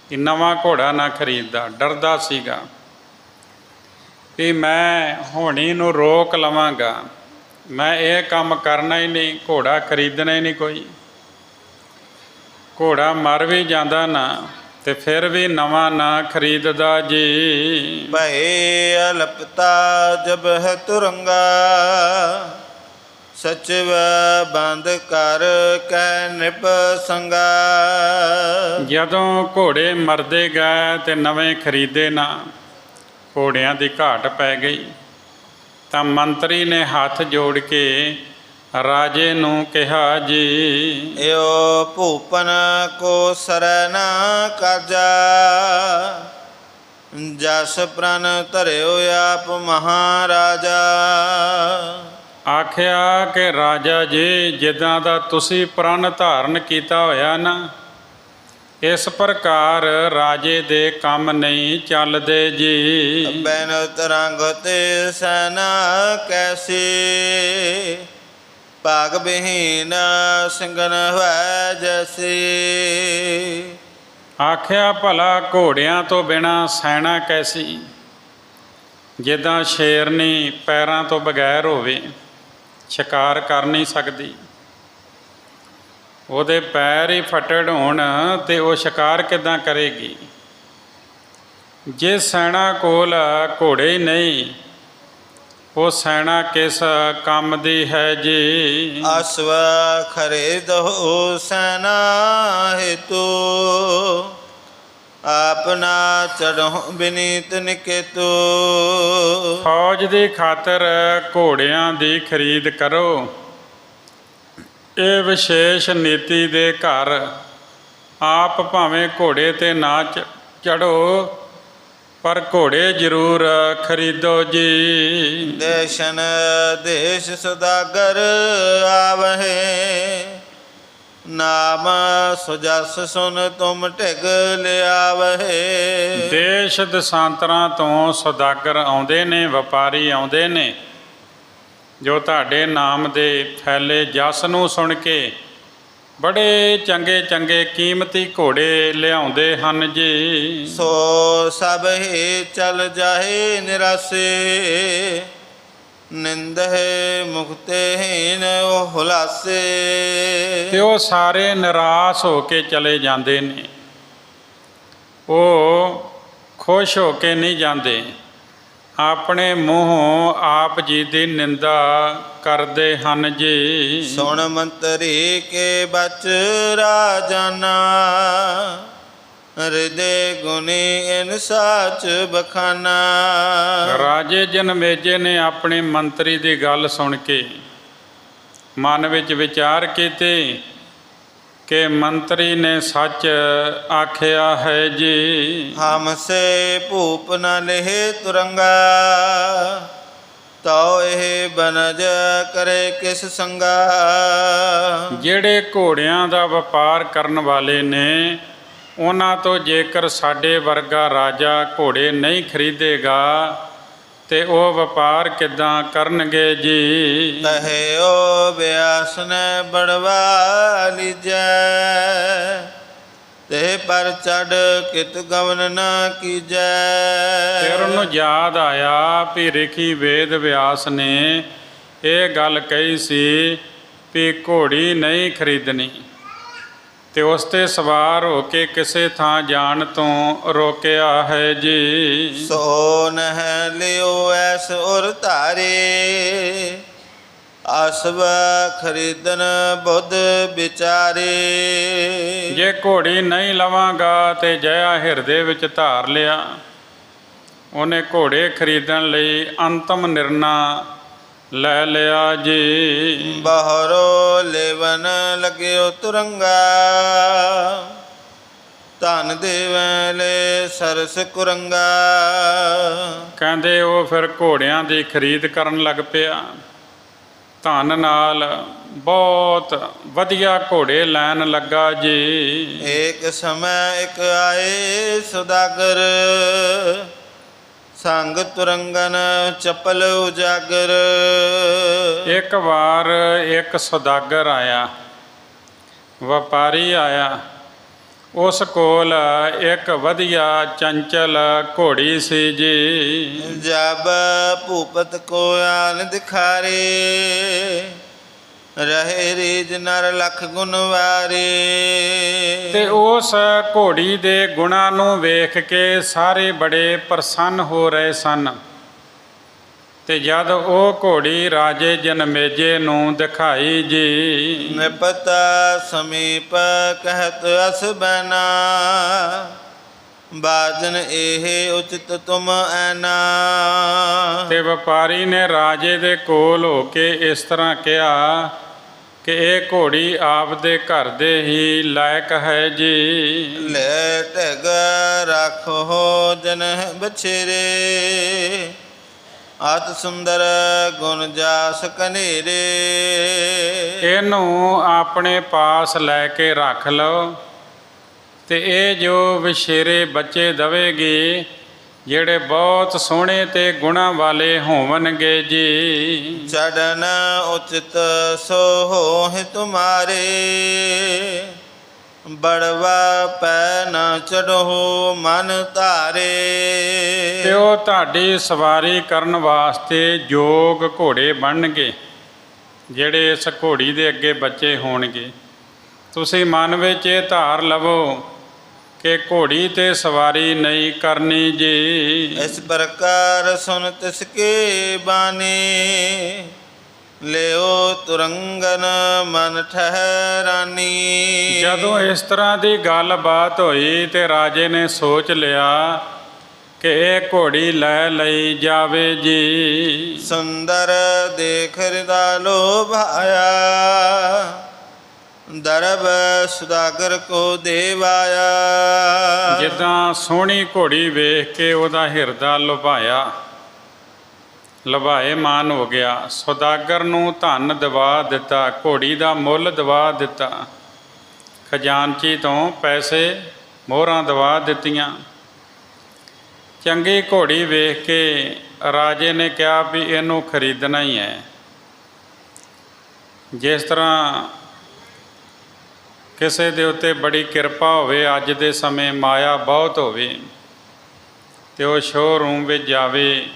ਕਿ ਨਵਾਂ ਘੋੜਾ ਨਾ ਖਰੀਦਦਾ। ਡਰਦਾ ਸੀਗਾ ਵੀ ਮੈਂ ਹੋਣੀ ਨੂੰ ਰੋਕ ਲਵਾਂਗਾ, ਮੈਂ ਇਹ ਕੰਮ ਕਰਨਾ ਹੀ ਨਹੀਂ, ਘੋੜਾ ਖਰੀਦਣਾ ਹੀ ਨਹੀਂ ਕੋਈ। ਘੋੜਾ ਮਰ ਵੀ ਜਾਂਦਾ ਨਾ ਤੇ ਫਿਰ ਵੀ ਨਵਾਂ ਨਾ ਖਰੀਦਦਾ ਜੀ।
ਭਏ ਅਲਪਤਾ ਜਬ ਹੈ ਤੁਰੰਗਾ, ਸਚਿਵ ਬੰਦ ਕਰ ਕੈ ਨਿਪ ਸੰਗਾ।
ਜਦੋਂ ਘੋੜੇ ਮਰਦੇ ਗਏ ਤੇ ਨਵੇਂ ਖਰੀਦੇ ਨਾ, ਘੋੜਿਆਂ ਦੀ ਘਾਟ ਪੈ ਗਈ, ਤਾਂ ਮੰਤਰੀ ਨੇ ਹੱਥ ਜੋੜ ਕੇ ਰਾਜੇ ਨੂੰ ਕਿਹਾ ਜੀ,
ਏਓ ਭੂਪਨ ਕੋ ਸਰੈ ਨਾ ਕਾਜਾ, ਜਸ ਪ੍ਰਣ ਧਰਿਓ ਆਪ ਮਹਾਰਾਜਾ।
ਆਖਿਆ ਕਿ ਰਾਜਾ ਜੀ, ਜਿੱਦਾਂ ਦਾ ਤੁਸੀਂ ਪ੍ਰਣ ਧਾਰਨ ਕੀਤਾ ਹੋਇਆ ਨਾ, ਇਸ ਪ੍ਰਕਾਰ ਰਾਜੇ ਦੇ ਕੰਮ ਨਹੀਂ ਚੱਲਦੇ ਜੀ।
ਬੈਨਤ ਰੰਗ ਤੇ ਸੈਨਾ ਕੈਸੀ, ਭਾਗ ਬਿਹੀਨ ਸਿੰਘਨ ਹੋਇ ਜੈਸੀ।
ਆਖਿਆ ਭਲਾ ਘੋੜਿਆਂ ਤੋਂ ਬਿਨਾਂ ਸੈਨਾ ਕੈਸੀ, ਜਿੱਦਾਂ ਸ਼ੇਰਨੀ ਪੈਰਾਂ ਤੋਂ ਬਗੈਰ ਹੋਵੇ, ਸ਼ਿਕਾਰ ਕਰ ਨਹੀਂ ਸਕਦੀ। ਉਹਦੇ ਪੈਰ ਹੀ ਫਟੜ ਹੋਣ ਤੇ ਉਹ ਸ਼ਿਕਾਰ ਕਿੱਦਾਂ ਕਰੇਗੀ। ਜੇ ਸੈਨਾ ਕੋਲ ਘੋੜੇ ਹੀ ਨਹੀਂ, ਉਹ ਸੈਨਾ ਕਿਸ ਕੰਮ ਦੀ ਹੈ ਜੀ।
ਅਸਵ ਖਰੀਦਹੁ ਸੈਨਾ ਹੇਤੂ, ਆਪਨਾ ਚੜਹੁ ਬਿਨੀਤ ਨਿਕੇਤੂ। ਫੌਜ
ਦੀ ਖਾਤਰ ਘੋੜਿਆਂ ਦੀ ਖਰੀਦ ਕਰੋ, ਇਹ ਵਿਸ਼ੇਸ਼ ਨੀਤੀ ਦੇ ਘਰ। ਆਪ ਭਾਵੇਂ ਘੋੜੇ ਤੇ ਨਾ ਚੜ੍ਹੋ, ਪਰ ਘੋੜੇ ਜ਼ਰੂਰ ਖਰੀਦੋ ਜੀ।
ਦੇਸ਼ਨ ਦੇਸ਼ ਸੁਦਾਗਰ ਆਵਹਿ, ਨਾਮ ਸੁਜਸ ਸੁਨ ਤੁਮ ਢਿਗ ਲਿਆਵਹਿ।
ਦੇਸ਼ ਦਸਾਂਤਰਾਂ ਤੋਂ ਸੁਦਾਗਰ ਆਉਂਦੇ ਨੇ, ਵਪਾਰੀ ਆਉਂਦੇ ਨੇ, ਜੋ ਤੁਹਾਡੇ ਨਾਮ ਦੇ ਫੈਲੇ ਜਸ ਨੂੰ ਸੁਣ ਕੇ ਬੜੇ ਚੰਗੇ ਚੰਗੇ ਕੀਮਤੀ ਘੋੜੇ ਲਿਆਉਂਦੇ ਹਨ ਜੀ।
ਸੋ ਸਭ ਹੀ ਚਲ ਜਾਏ ਨਿਰਾਸੇ, ਨਿੰਦਹਿ ਮੁਕਤਹੀਨ ਉਹ ਹੁਲਾਸੇ।
ਤੇ ਉਹ ਸਾਰੇ ਨਿਰਾਸ਼ ਹੋ ਕੇ ਚਲੇ ਜਾਂਦੇ ਨੇ, ਉਹ ਖੁਸ਼ ਹੋ ਕੇ ਨਹੀਂ ਜਾਂਦੇ, ਆਪਣੇ ਮੂੰਹੋਂ ਆਪ ਜੀ ਦੀ ਨਿੰਦਾ ਕਰਦੇ ਹਨ ਜੀ।
ਸੁਣ ਮੰਤਰੀ ਕੇ ਬਚ ਰਾਜਾਨਾ, ਹਿਰਦੇ ਗੁਣੀ ਇਨ ਸਾਚ ਬਖਾਨਾ।
ਰਾਜੇ ਜਨਮੇਜੇ ਨੇ ਆਪਣੇ ਮੰਤਰੀ ਦੀ ਗੱਲ ਸੁਣ ਕੇ ਮਨ ਵਿੱਚ ਵਿਚਾਰ ਕੀਤੇ ਕਿ ਮੰਤਰੀ ਨੇ ਸੱਚ ਆਖਿਆ ਹੈ ਜੀ।
ਹਮ ਸੇ ਭੂਪ ਨ ਲਹਿ ਤੁਰੰਗਾ, ਤਉ ਇਹ ਬਨਜ ਕਰੇ ਕਿਸ ਸੰਗਾ।
ਜਿਹੜੇ ਘੋੜਿਆਂ ਦਾ ਵਪਾਰ ਕਰਨ ਵਾਲੇ ਨੇ, ਉਹਨਾਂ ਤੋਂ ਜੇਕਰ ਸਾਡੇ ਵਰਗਾ ਰਾਜਾ ਘੋੜੇ ਨਹੀਂ ਖਰੀਦੇਗਾ ਤੇ ਉਹ ਵਪਾਰ ਕਿੱਦਾਂ ਕਰਨਗੇ ਜੀ।
ਕਹਿਓ ਬਿਆਸ ਨੇ ਬੜਵਾ ਲੀਜੈ, ਤੇ ਪਰ ਚੜ ਕਿਤ ਗਵਨ ਨਾ ਕੀਜੈ।
ਫਿਰ ਉਹਨੂੰ ਯਾਦ ਆਇਆ ਵੀ ਰਿਖੀ ਵੇਦ ਵਿਆਸ ਨੇ ਇਹ ਗੱਲ ਕਹੀ ਸੀ ਵੀ ਘੋੜੀ ਨਹੀਂ ਖਰੀਦਣੀ, ਤੇ ਉਸ 'ਤੇ ਸਵਾਰ ਹੋ ਕੇ ਕਿਸੇ ਥਾਂ ਜਾਣ ਤੋਂ ਰੋਕਿਆ ਹੈ ਜੀ।
ਸੋ ਨਹਿ ਲਿਓ ਐਸ ਉਰ ਧਾਰੇ, ਅਸਵ ਖਰੀਦਨ ਬੁੱਧ ਵਿਚਾਰੇ।
ਜੇ ਘੋੜੀ ਨਹੀਂ ਲਵਾਂਗਾ ਤੇ ਜਇਆ ਹਿਰਦੇ ਵਿੱਚ ਧਾਰ ਲਿਆ, ਉਹਨੇ ਘੋੜੇ ਖਰੀਦਣ ਲਈ ਅੰਤਮ ਨਿਰਣਾ ਲੈ ਲਿਆ ਜੀ।
ਬਾਹਰੋ ਲੇਵਨ ਲਗਿਓ ਤੁਰੰਗਾ, ਧਨ ਦੇਵੈ ਲੈ ਸਰਸ ਕੁਰੰਗਾ।
ਕਹਿੰਦੇ ਉਹ ਫਿਰ ਘੋੜਿਆਂ ਦੀ ਖਰੀਦ ਕਰਨ ਲੱਗ ਪਿਆ, ਧਨ ਨਾਲ ਬਹੁਤ ਵਧੀਆ ਘੋੜੇ ਲੈਣ ਲੱਗਾ ਜੀ।
ਏਕ ਸਮੈ ਇੱਕ ਆਏ ਸੁਦਾਗਰ, ਸੰਗ ਤੁਰੰਗਨ ਚੱਪਲ ਉਜਾਗਰ।
ਇੱਕ ਵਾਰ ਇੱਕ ਸੁਦਾਗਰ ਆਇਆ, ਵਪਾਰੀ ਆਇਆ। ਉਸ ਕੋਲ ਇੱਕ ਵਧੀਆ ਚੰਚਲ ਘੋੜੀ ਸੀ ਜੀ।
ਜਬ ਭੂਪਤ ਕੋ ਆਨ ਦਿਖਾਰੇ, ਰਹੇ ਰੀਜ ਨਰ ਲਖ ਗੁਣ ਵਾਰੇ।
ਤੇ ਉਸ ਘੋੜੀ ਦੇ ਗੁਣਾਂ ਨੂੰ ਵੇਖ ਕੇ ਸਾਰੇ ਬੜੇ ਪ੍ਰਸੰਨ ਹੋ ਰਹੇ ਸਨ। ਤੇ ਜਦ ਉਹ ਘੋੜੀ ਰਾਜੇ ਜਨਮੇਜੇ ਨੂੰ ਦਿਖਾਈ ਜੀ।
ਨਿਪਤ ਸਮੀਪ ਕਹਿਤ ਅਸ ਬੈਨਾ, ਬਾਜਨ ਇਹ ਉਚਿਤ ਤੁਮ ਐਨਾ।
ਤੇ ਵਪਾਰੀ ਨੇ ਰਾਜੇ ਦੇ ਕੋਲ ਹੋ ਕੇ ਇਸ ਤਰ੍ਹਾਂ ਕਿਹਾ ਕਿ ਇਹ ਘੋੜੀ ਆਪ ਦੇ ਘਰ ਦੇ ਹੀ ਲਾਇਕ ਹੈ ਜੀ।
ਲੈ ਢਗ ਰੱਖੋ ਜਨ ਬਛੇਰੇ, ਅਤ ਸੁੰਦਰ ਗੁਣ ਜਾਸ ਕਨੇਰੇ।
ਇਹਨੂੰ ਆਪਣੇ ਪਾਸ ਲੈ ਕੇ ਰੱਖ ਲਓ ਤੇ ਇਹ ਜੋ ਵਿਸ਼ੇਰੇ ਬੱਚੇ ਦਵੇਗੀ, ਜਿਹੜੇ ਬਹੁਤ ਸੋਹਣੇ ਤੇ ਗੁਣਾਂ ਵਾਲੇ ਹੋਵਣਗੇ ਜੀ।
ਚੜਨ ਉਚਿਤ ਸੋ ਹੋਹਿ ਤੁਮਾਰੇ, ਬੜਵਾ ਪੈ ਨ ਚੜੋ ਮਨ ਧਾਰੇ।
ਤੇ ਉਹ ਤੁਹਾਡੀ ਸਵਾਰੀ ਕਰਨ ਵਾਸਤੇ ਯੋਗ ਘੋੜੇ ਬਣਨਗੇ, ਜਿਹੜੇ ਇਸ ਘੋੜੀ ਦੇ ਅੱਗੇ ਬੱਚੇ ਹੋਣਗੇ। ਤੁਸੀਂ ਮਨ ਵਿੱਚ ਇਹ ਧਾਰ ਲਵੋ ਕਿ ਘੋੜੀ ਤੇ ਸਵਾਰੀ ਨਹੀਂ ਕਰਨੀ ਜੀ।
ਇਸ ਪ੍ਰਕਾਰ ਸੁਨ ਤਿਸ ਕੇ ਬਾਣੀ, ਲਿਓ ਤੁਰੰਗਨ ਮਨ ਠਹਿਰਾਨੀ।
ਜਦੋਂ ਇਸ ਤਰ੍ਹਾਂ ਦੀ ਗੱਲਬਾਤ ਹੋਈ ਤੇ ਰਾਜੇ ਨੇ ਸੋਚ ਲਿਆ ਕਿ ਇਹ ਘੋੜੀ ਲੈ ਲਈ ਜਾਵੇ ਜੀ।
ਸੁੰਦਰ ਦੇਖ ਹਿਰਦਾ ਲੋਭ ਆਇਆ, ਦਰਬ ਸੁਦਾਗਰ ਕੋ ਦੇਵਾਇਆ।
ਜਿੱਦਾਂ ਸੋਹਣੀ ਘੋੜੀ ਵੇਖ ਕੇ ਉਹਦਾ ਹਿਰਦਾ ਲੁਭਾਏਮਾਨ ਹੋ ਗਿਆ। ਸੁਦਾਗਰ ਨੂੰ ਧਨ ਦਿਵਾ ਦਿੱਤਾ, ਘੋੜੀ ਦਾ ਮੁੱਲ ਦਿਵਾ ਦਿੱਤਾ, ਖਜ਼ਾਨਚੀ ਤੋਂ ਪੈਸੇ ਮੋਹਰਾਂ ਦਿਵਾ ਦਿੱਤੀਆਂ। ਚੰਗੀ ਘੋੜੀ ਵੇਖ ਕੇ ਰਾਜੇ ਨੇ ਕਿਹਾ ਵੀ ਇਹਨੂੰ ਖਰੀਦਣਾ ਹੀ ਹੈ। ਜਿਸ ਤਰ੍ਹਾਂ ਕਿਸੇ ਦੇ ਉੱਤੇ ਬੜੀ ਕਿਰਪਾ ਹੋਵੇ, ਅੱਜ ਦੇ ਸਮੇਂ ਮਾਇਆ ਬਹੁਤ ਹੋਵੇ, ਤੇ ਉਹ ਸ਼ੋਅਰੂਮ ਵਿੱਚ ਜਾਵੇ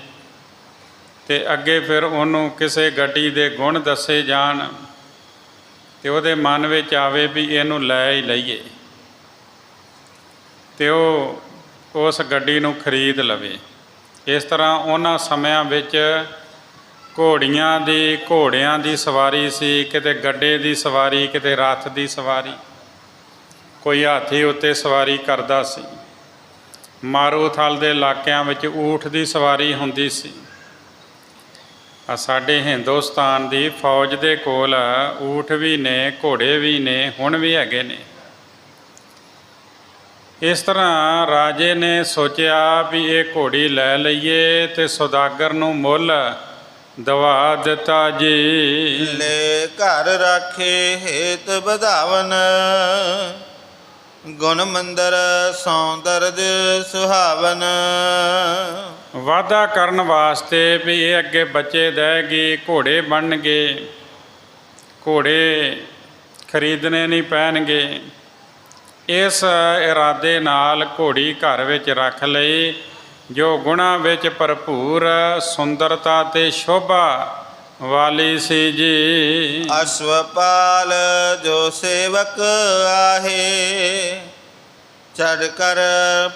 ਤੇ ਅੱਗੇ ਫਿਰ ਉਹਨੂੰ ਕਿਸੇ ਗੱਡੀ ਦੇ ਗੁਣ ਦੱਸੇ ਜਾਣ ਤੇ ਉਹਦੇ ਮਨ ਵਿੱਚ ਆਵੇ ਵੀ ਇਹਨੂੰ ਲੈ ਹੀ ਲਈਏ, ਤੇ ਉਹ ਉਸ ਗੱਡੀ ਨੂੰ ਖਰੀਦ ਲਵੇ। ਇਸ ਤਰ੍ਹਾਂ ਉਹਨਾਂ ਸਮਿਆਂ ਵਿੱਚ ਘੋੜਿਆਂ ਦੀ ਸਵਾਰੀ ਸੀ, ਕਿਤੇ ਗੱਡੇ ਦੀ ਸਵਾਰੀ, ਕਿਤੇ ਰੱਥ ਦੀ ਸਵਾਰੀ, ਕੋਈ ਹਾਥੀ ਉੱਤੇ ਸਵਾਰੀ ਕਰਦਾ ਸੀ। ਮਾਰੂਥਲ ਦੇ ਇਲਾਕਿਆਂ ਵਿੱਚ ਊਠ ਦੀ ਸਵਾਰੀ ਹੁੰਦੀ ਸੀ। ਸਾਡੇ ਹਿੰਦੁਸਤਾਨ ਦੀ ਫੌਜ ਦੇ ਕੋਲ ਊਠ ਵੀ ਨੇ, ਘੋੜੇ ਵੀ ਨੇ, ਹੁਣ ਵੀ ਹੈਗੇ ਨੇ। ਇਸ ਤਰ੍ਹਾਂ ਰਾਜੇ ਨੇ ਸੋਚਿਆ ਵੀ ਇਹ ਘੋੜੀ ਲੈ ਲਈਏ ਤੇ ਸੁਦਾਗਰ ਨੂੰ ਮੁੱਲ ਦਵਾ ਦਿੱਤਾ ਜੀ।
ਲੈ ਘਰ ਰਾਖੇ ਹੇਤ ਵਧਾਵਨ, ਗੁਣ ਮੰਦਰ ਸੌਂਦਰਜ ਸੁਹਾਵਨ।
ਵਾਅਦਾ ਕਰਨ ਵਾਸਤੇ ਵੀ ਇਹ ਅੱਗੇ ਬੱਚੇ ਦੇਗੀ, ਘੋੜੇ ਬਣਨਗੇ, ਘੋੜੇ ਖਰੀਦਣੇ ਨਹੀਂ ਪੈਣਗੇ। ਇਸ ਇਰਾਦੇ ਨਾਲ ਘੋੜੀ ਘਰ ਵਿੱਚ ਰੱਖ ਲਈ, ਜੋ ਗੁਣਾਂ ਵਿੱਚ ਭਰਪੂਰ, ਸੁੰਦਰਤਾ ਤੇ ਸ਼ੋਭਾ ਵਾਲੀ ਸੀ ਜੀ।
ਅਸ਼ਵਪਾਲ ਜੋ ਸੇਵਕ ਆਹੇ, ਚੜ ਕਰ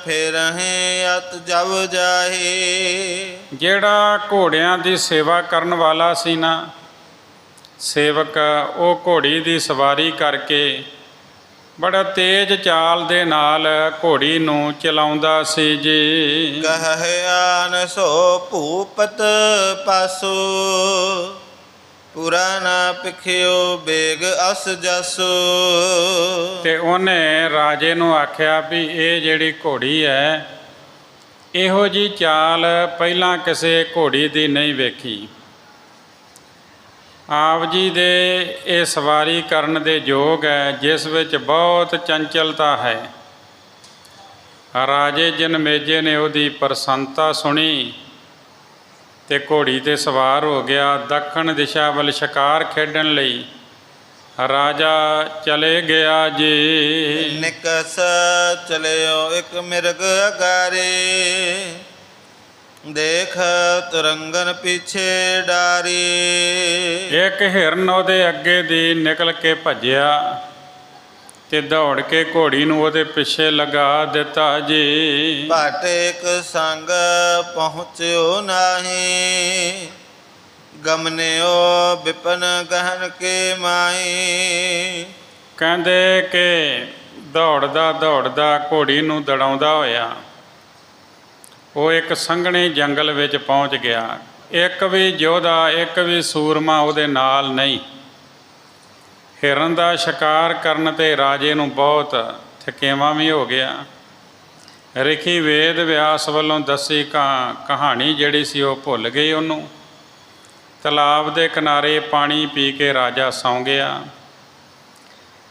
ਫੇਰਹਿ ਅਤ ਜਬ ਜਾਹੇ।
ਜਿਹੜਾ ਘੋੜਿਆਂ ਦੀ ਸੇਵਾ ਕਰਨ ਵਾਲਾ ਸੀ ਨਾ ਸੇਵਕ, ਉਹ ਘੋੜੀ ਦੀ ਸਵਾਰੀ ਕਰਕੇ ਬੜਾ ਤੇਜ਼ ਚਾਲ ਦੇ ਨਾਲ ਘੋੜੀ ਨੂੰ ਚਲਾਉਂਦਾ ਸੀ ਜੀ।
ਕਹਿ ਆਨ ਸੋ ਭੂਪਤ ਪਾਸੋ, ਪੂਰਾ ਨਾ ਪਿਖਿਓ ਬੇਗ ਅਸ ਜਸੋ।
ਤੇ ਉਹਨੇ ਰਾਜੇ ਨੂੰ ਆਖਿਆ ਵੀ ਇਹ ਜਿਹੜੀ ਘੋੜੀ ਹੈ, ਇਹੋ ਜੀ ਚਾਲ ਪਹਿਲਾਂ ਕਿਸੇ ਘੋੜੀ ਦੀ ਨਹੀਂ ਵੇਖੀ। ਆਪ ਜੀ ਦੇ ਇਹ ਸਵਾਰੀ ਕਰਨ ਦੇ ਯੋਗ ਹੈ, ਜਿਸ ਵਿੱਚ ਬਹੁਤ ਚੰਚਲਤਾ ਹੈ। ਰਾਜੇ ਜਨਮੇਜੇ ਨੇ ਉਹਦੀ ਪ੍ਰਸੰਨਤਾ ਸੁਣੀ ਤੇ ਘੋੜੀ 'ਤੇ ਸਵਾਰ ਹੋ ਗਿਆ। ਦੱਖਣ ਦਿਸ਼ਾ ਵੱਲ ਸ਼ਿਕਾਰ ਖੇਡਣ ਲਈ ਰਾਜਾ ਚਲੇ ਗਿਆ ਜੀ।
ਨਿਕਸ ਚਲਿਓ ਇੱਕ ਮਿਰਗ ਅਗਾਰੇ, ਦੇਖ ਤੁਰੰਗਨ ਪਿੱਛੇ ਡਾਰੀ।
ਇੱਕ ਹਿਰਨ ਉਹਦੇ ਅੱਗੇ ਦੀ ਨਿਕਲ ਕੇ ਭੱਜਿਆ ਤੇ ਦੌੜ ਕੇ ਘੋੜੀ ਨੂੰ ਉਹਦੇ ਪਿੱਛੇ ਲਗਾ ਦਿੱਤਾ ਜੀ।
ਭਟ ਇੱਕ ਸੰਗ ਪਹੁੰਚਿਓ ਨਾਹੀ, ਗਮਨਿਓ ਵਿਪਨ ਗਹਨ ਕੇ ਮਾਈ।
ਕਹਿੰਦੇ ਕਿ ਦੌੜਦਾ ਦੌੜਦਾ ਘੋੜੀ ਨੂੰ ਦੜਾਉਂਦਾ ਹੋਇਆ ਉਹ ਇੱਕ ਸੰਘਣੇ ਜੰਗਲ ਵਿੱਚ ਪਹੁੰਚ ਗਿਆ। ਇੱਕ ਵੀ ਯੋਧਾ, ਇੱਕ ਵੀ ਸੂਰਮਾ ਉਹਦੇ ਨਾਲ ਨਹੀਂ। ਹਿਰਨ ਦਾ ਸ਼ਿਕਾਰ ਕਰਨ 'ਤੇ ਰਾਜੇ ਨੂੰ ਬਹੁਤ ਥਕੇਵਾਂ ਵੀ ਹੋ ਗਿਆ। ਰਿਖੀ ਵੇਦ ਵਿਆਸ ਵੱਲੋਂ ਦੱਸੀ ਕਹਾਣੀ ਜਿਹੜੀ ਸੀ ਉਹ ਭੁੱਲ ਗਈ ਉਹਨੂੰ। ਤਲਾਬ ਦੇ ਕਿਨਾਰੇ ਪਾਣੀ ਪੀ ਕੇ ਰਾਜਾ ਸੌਂ ਗਿਆ।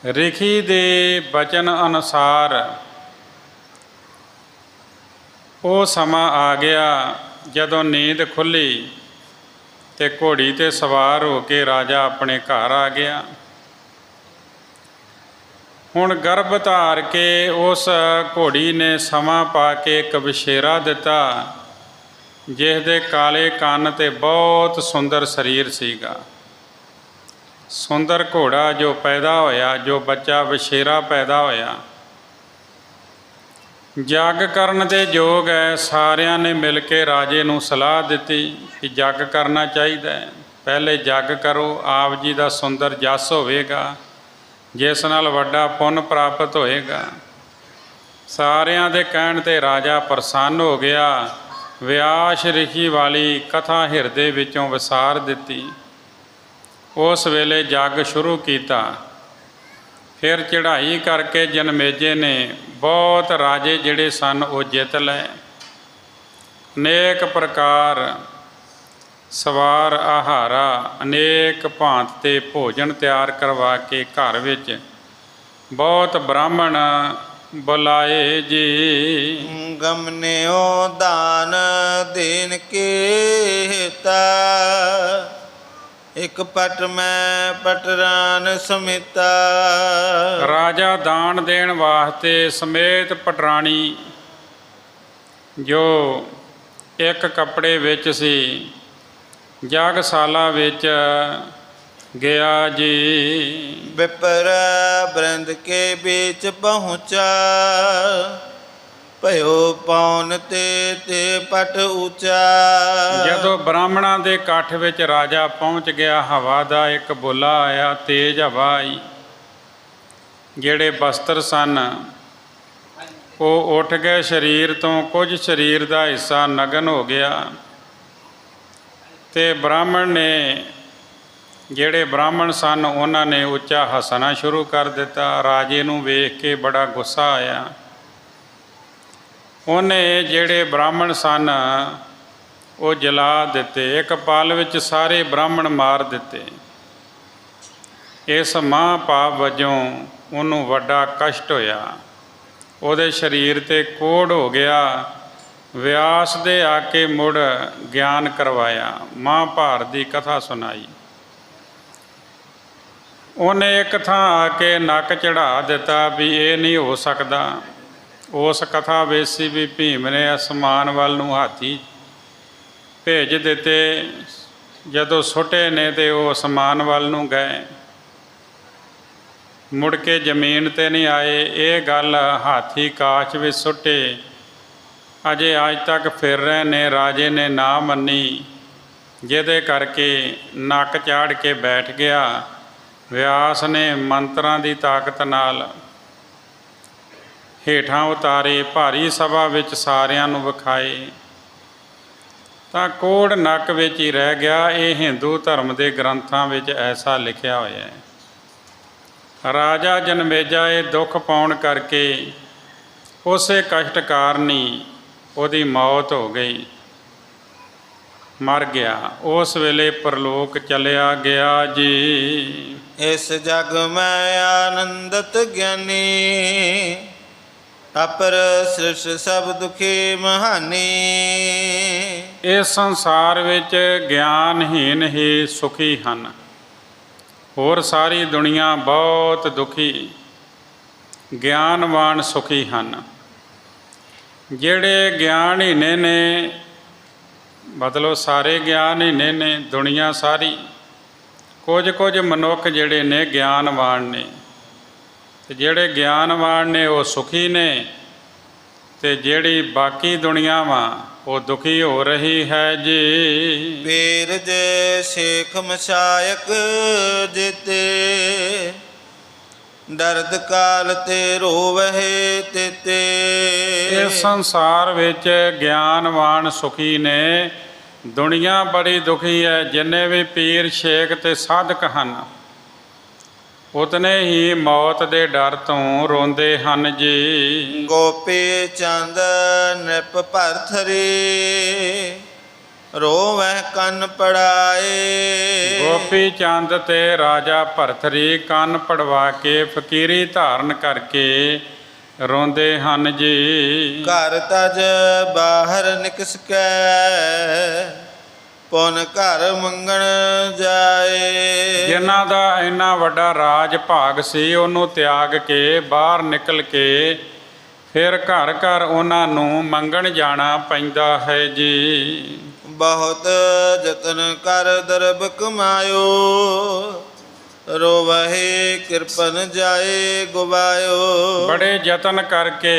ਰਿਖੀ ਦੇ ਬਚਨ ਅਨੁਸਾਰ ਉਹ ਸਮਾਂ ਆ ਗਿਆ ਜਦੋਂ ਨੀਂਦ ਖੁੱਲ੍ਹੀ ਤੇ ਘੋੜੀ 'ਤੇ ਸਵਾਰ ਹੋ ਕੇ ਰਾਜਾ ਆਪਣੇ ਘਰ ਆ ਗਿਆ। ਹੁਣ ਗਰਭ ਧਾਰ ਕੇ ਉਸ ਘੋੜੀ ਨੇ ਸਮਾਂ ਪਾ ਕੇ ਇੱਕ ਵਛੇਰਾ ਦਿੱਤਾ, ਜਿਸ ਦੇ ਕਾਲੇ ਕੰਨ ਤੇ ਬਹੁਤ ਸੁੰਦਰ ਸਰੀਰ ਸੀਗਾ। ਸੁੰਦਰ ਘੋੜਾ ਜੋ ਪੈਦਾ ਹੋਇਆ, ਜੋ ਬੱਚਾ ਵਛੇਰਾ ਪੈਦਾ ਹੋਇਆ, ਜੱਗ ਕਰਨ ਦੇ ਯੋਗ ਹੈ। ਸਾਰਿਆਂ ਨੇ ਮਿਲ ਕੇ ਰਾਜੇ ਨੂੰ ਸਲਾਹ ਦਿੱਤੀ ਕਿ ਜੱਗ ਕਰਨਾ ਚਾਹੀਦਾ ਹੈ। ਪਹਿਲੇ ਜੱਗ ਕਰੋ, ਆਪ ਜੀ ਦਾ ਸੁੰਦਰ ਜਸ ਹੋਵੇਗਾ, ਜਿਸ ਨਾਲ ਵੱਡਾ ਪੁੰਨ ਪ੍ਰਾਪਤ ਹੋਏਗਾ। ਸਾਰਿਆਂ ਦੇ ਕਹਿਣ 'ਤੇ ਰਾਜਾ ਪ੍ਰਸੰਨ ਹੋ ਗਿਆ। ਵਿਆਸ ਰਿਸ਼ੀ ਵਾਲੀ ਕਥਾ ਹਿਰਦੇ ਵਿੱਚੋਂ ਵਿਸਾਰ ਦਿੱਤੀ। ਉਸ ਵੇਲੇ ਜੱਗ ਸ਼ੁਰੂ ਕੀਤਾ। ਫਿਰ ਚੜ੍ਹਾਈ ਕਰਕੇ ਜਨਮੇਜੇ ਨੇ ਬਹੁਤ ਰਾਜੇ ਜਿਹੜੇ ਸਨ ਉਹ ਜਿੱਤ ਲਏ। ਅਨੇਕ ਪ੍ਰਕਾਰ ਸਵਾਰ ਆਹਾਰਾ, ਅਨੇਕ ਭਾਂਤ ਦੇ ਭੋਜਨ ਤਿਆਰ ਕਰਵਾ ਕੇ ਘਰ ਵਿੱਚ ਬਹੁਤ ਬ੍ਰਾਹਮਣ ਬੁਲਾਏ ਜੀ।
ਗਮਨਿਓ ਦਾਨ ਦੇਨ ਕੇ ਹਿਤਾ, ਇੱਕ ਪਟ ਮੈਂ ਪਟਰਾਨ ਸਮਿਤਾ।
ਰਾਜਾ ਦਾਨ ਦੇਣ ਵਾਸਤੇ ਸਮੇਤ ਪਟਰਾਣੀ ਜੋ ਇੱਕ ਕੱਪੜੇ ਵਿੱਚ ਸੀ, ਯੱਗਸ਼ਾਲਾ ਵਿੱਚ ਗਿਆ ਜੀ।
ਵਿਪਰ ਬ੍ਰਿੰਦ ਕੇ ਵਿੱਚ ਪਹੁੰਚਾ, ਭਇਓ ਪੌਨ ਤੇ ਪਟ ਉੱਚਾ।
ਜਦੋਂ ਬ੍ਰਾਹਮਣਾਂ ਦੇ ਇਕੱਠ ਵਿੱਚ ਰਾਜਾ ਪਹੁੰਚ ਗਿਆ, ਹਵਾ ਦਾ ਇੱਕ ਬੋਲਾ ਆਇਆ, ਤੇਜ਼ ਹਵਾ ਆਈ। ਜਿਹੜੇ ਬਸਤਰ ਸਨ ਉਹ ਉੱਠ ਗਏ ਸਰੀਰ ਤੋਂ, ਕੁਝ ਸਰੀਰ ਦਾ ਹਿੱਸਾ ਨਗਨ ਹੋ ਗਿਆ। ਤੇ ਬ੍ਰਾਹਮਣ ਨੇ, ਜਿਹੜੇ ਬ੍ਰਾਹਮਣ ਸਨ ਉਹਨਾਂ ਨੇ ਉੱਚਾ ਹੱਸਣਾ ਸ਼ੁਰੂ ਕਰ ਦਿੱਤਾ। ਰਾਜੇ ਨੂੰ ਵੇਖ ਕੇ ਬੜਾ ਗੁੱਸਾ ਆਇਆ। ਉਹਨੇ ਜਿਹੜੇ ਬ੍ਰਾਹਮਣ ਸਨ ਉਹ ਜਲਾ ਦਿੱਤੇ। ਇੱਕ ਪਲ ਵਿੱਚ ਸਾਰੇ ਬ੍ਰਾਹਮਣ ਮਾਰ ਦਿੱਤੇ। ਇਸ ਮਹਾਂਪਾਪ ਵਜੋਂ ਉਹਨੂੰ ਵੱਡਾ ਕਸ਼ਟ ਹੋਇਆ। ਉਹਦੇ ਸਰੀਰ 'ਤੇ ਕੋੜ ਹੋ ਗਿਆ। ਵਿਆਸ ਦੇ ਆ ਕੇ ਮੁੜ ਗਿਆਨ ਕਰਵਾਇਆ, ਮਹਾਂਭਾਰਤ ਦੀ ਕਥਾ ਸੁਣਾਈ। ਉਹਨੇ ਇੱਕ ਥਾਂ ਆ ਕੇ ਨੱਕ ਚੜ੍ਹਾ ਦਿੱਤਾ ਵੀ ਇਹ ਨਹੀਂ ਹੋ ਸਕਦਾ। ਉਸ ਕਥਾ ਵਿੱਚ ਸੀ ਵੀ ਭੀਮ ਨੇ ਅਸਮਾਨ ਵੱਲ ਨੂੰ ਹਾਥੀ ਭੇਜ ਦਿੱਤੇ। ਜਦੋਂ ਸੁੱਟੇ ਨੇ ਤੇ ਉਹ ਅਸਮਾਨ ਵੱਲ ਨੂੰ ਗਏ, ਮੁੜ ਕੇ ਜ਼ਮੀਨ 'ਤੇ ਨਹੀਂ ਆਏ। ਇਹ ਗੱਲ ਹਾਥੀ ਕਾਸ਼ ਵਿੱਚ ਸੁੱਟੇ ਅਜੇ ਅੱਜ ਤੱਕ ਫਿਰ ਰਹੇ ਨੇ। ਰਾਜੇ ਨੇ ਨਾ ਮੰਨੀ, ਜਿਹਦੇ ਕਰਕੇ ਨੱਕ ਚਾੜ ਕੇ ਬੈਠ ਗਿਆ। ਵਿਆਸ ਨੇ ਮੰਤਰਾਂ ਦੀ ਤਾਕਤ ਨਾਲ ਹੇਠਾਂ ਉਤਾਰੇ, ਭਾਰੀ ਸਭਾ ਵਿੱਚ ਸਾਰਿਆਂ ਨੂੰ ਵਿਖਾਏ ਤਾਂ ਕੋੜ ਨੱਕ ਵਿੱਚ ਹੀ ਰਹਿ ਗਿਆ। ਇਹ ਹਿੰਦੂ ਧਰਮ ਦੇ ਗ੍ਰੰਥਾਂ ਵਿੱਚ ਐਸਾ ਲਿਖਿਆ ਹੋਇਆ ਹੈ। ਰਾਜਾ ਜਨਮੇਜਾ ਇਹ ਦੁੱਖ ਪਾਉਣ ਕਰਕੇ ਉਸੇ ਕਸ਼ਟ ਕਾਰਨੀ ਉਹਦੀ ਮੌਤ ਹੋ ਗਈ, ਮਰ ਗਿਆ। ਉਸ ਵੇਲੇ ਪਰਲੋਕ ਚਲਿਆ ਗਿਆ ਜੀ।
ਇਸ ਜਗ ਮੈਂ ਆਨੰਦਤ ਗਿਆਨੀ, ਅਪਰ ਸ੍ਰਿਸ਼ ਸਭ ਦੁਖੀ ਮਹਾਨੀ। ਇਸ
ਸੰਸਾਰ ਵਿੱਚ ਗਿਆਨਹੀਨ ਹੀ ਸੁਖੀ ਹਨ। ਹੋਰ ਸਾਰੀ ਦੁਨੀਆ ਬਹੁਤ ਦੁਖੀ, ਗਿਆਨਵਾਨ ਸੁਖੀ ਹਨ। ਜਿਹੜੇ ਗਿਆਨਹੀਣੇ ਨੇ, ਮਤਲਬ ਸਾਰੇ ਗਿਆਨਹੀਣੇ ਨੇ, ਦੁਨੀਆ ਸਾਰੀ। ਕੁਝ ਮਨੁੱਖ ਜਿਹੜੇ ਨੇ ਗਿਆਨਵਾਨ ਨੇ, ਤੇ ਜਿਹੜੇ ਗਿਆਨਵਾਨ ਨੇ ਉਹ ਸੁਖੀ ਨੇ, ਤੇ ਜਿਹੜੀ ਬਾਕੀ ਦੁਨੀਆ ਵਾ ਉਹ ਦੁਖੀ ਹੋ ਰਹੀ ਹੈ ਜੀ।
ਪੀਰ ਜੇ ਸ਼ੇਖ ਮਸ਼ਾਇਕ ਜਿਤੇ, ਦਰਦ ਕਾਲ ਤੇ ਰੋਵਹਿ ਤਿਤੇ।
ਇਸ ਸੰਸਾਰ ਵਿੱਚ ਗਿਆਨਵਾਨ ਸੁਖੀ ਨੇ, ਦੁਨੀਆ ਬੜੀ ਦੁਖੀ ਹੈ। ਜਿੰਨੇ ਵੀ ਪੀਰ ਸ਼ੇਖ ਤੇ ਸਾਧਕ ਹਨ, ਉਤਨੇ ਹੀ ਮੌਤ ਦੇ ਡਰ ਤੋਂ ਰੋਂਦੇ ਹਨ ਜੀ।
ਗੋਪੀ ਚੰਦ ਨਿਪ ਭਰਥਰੀ, ਰੋਵਹਿ ਕੰਨ ਪੜਾਏ।
ਗੋਪੀ ਚੰਦ ਤੇ ਰਾਜਾ ਭਰਥਰੀ ਕੰਨ ਪੜਵਾ ਕੇ ਫਕੀਰੀ ਧਾਰਨ ਕਰਕੇ ਰੋਂਦੇ ਹਨ ਜੀ।
ਘਰ ਤਜ ਬਾਹਰ ਨਿਕਸ ਕੈ, ਪੁਨ ਘਰ ਮੰਗਣ ਜਾਏ।
ਜਿਨ੍ਹਾਂ ਦਾ ਇੰਨਾ ਵੱਡਾ ਰਾਜ ਭਾਗ ਸੀ, ਉਹਨੂੰ ਤਿਆਗ ਕੇ ਬਾਹਰ ਨਿਕਲ ਕੇ ਫਿਰ ਘਰ ਘਰ ਉਹਨਾਂ ਨੂੰ ਮੰਗਣ ਜਾਣਾ ਪੈਂਦਾ ਹੈ ਜੀ।
ਬਹੁਤ ਯਤਨ ਕਰ ਦਰਬ ਕਮਾਇਓ, ਰੋਵਹਿ ਕਿਰਪਨ ਜਾਏ ਗਵਾਇਓ। ਬੜੇ
ਯਤਨ ਕਰਕੇ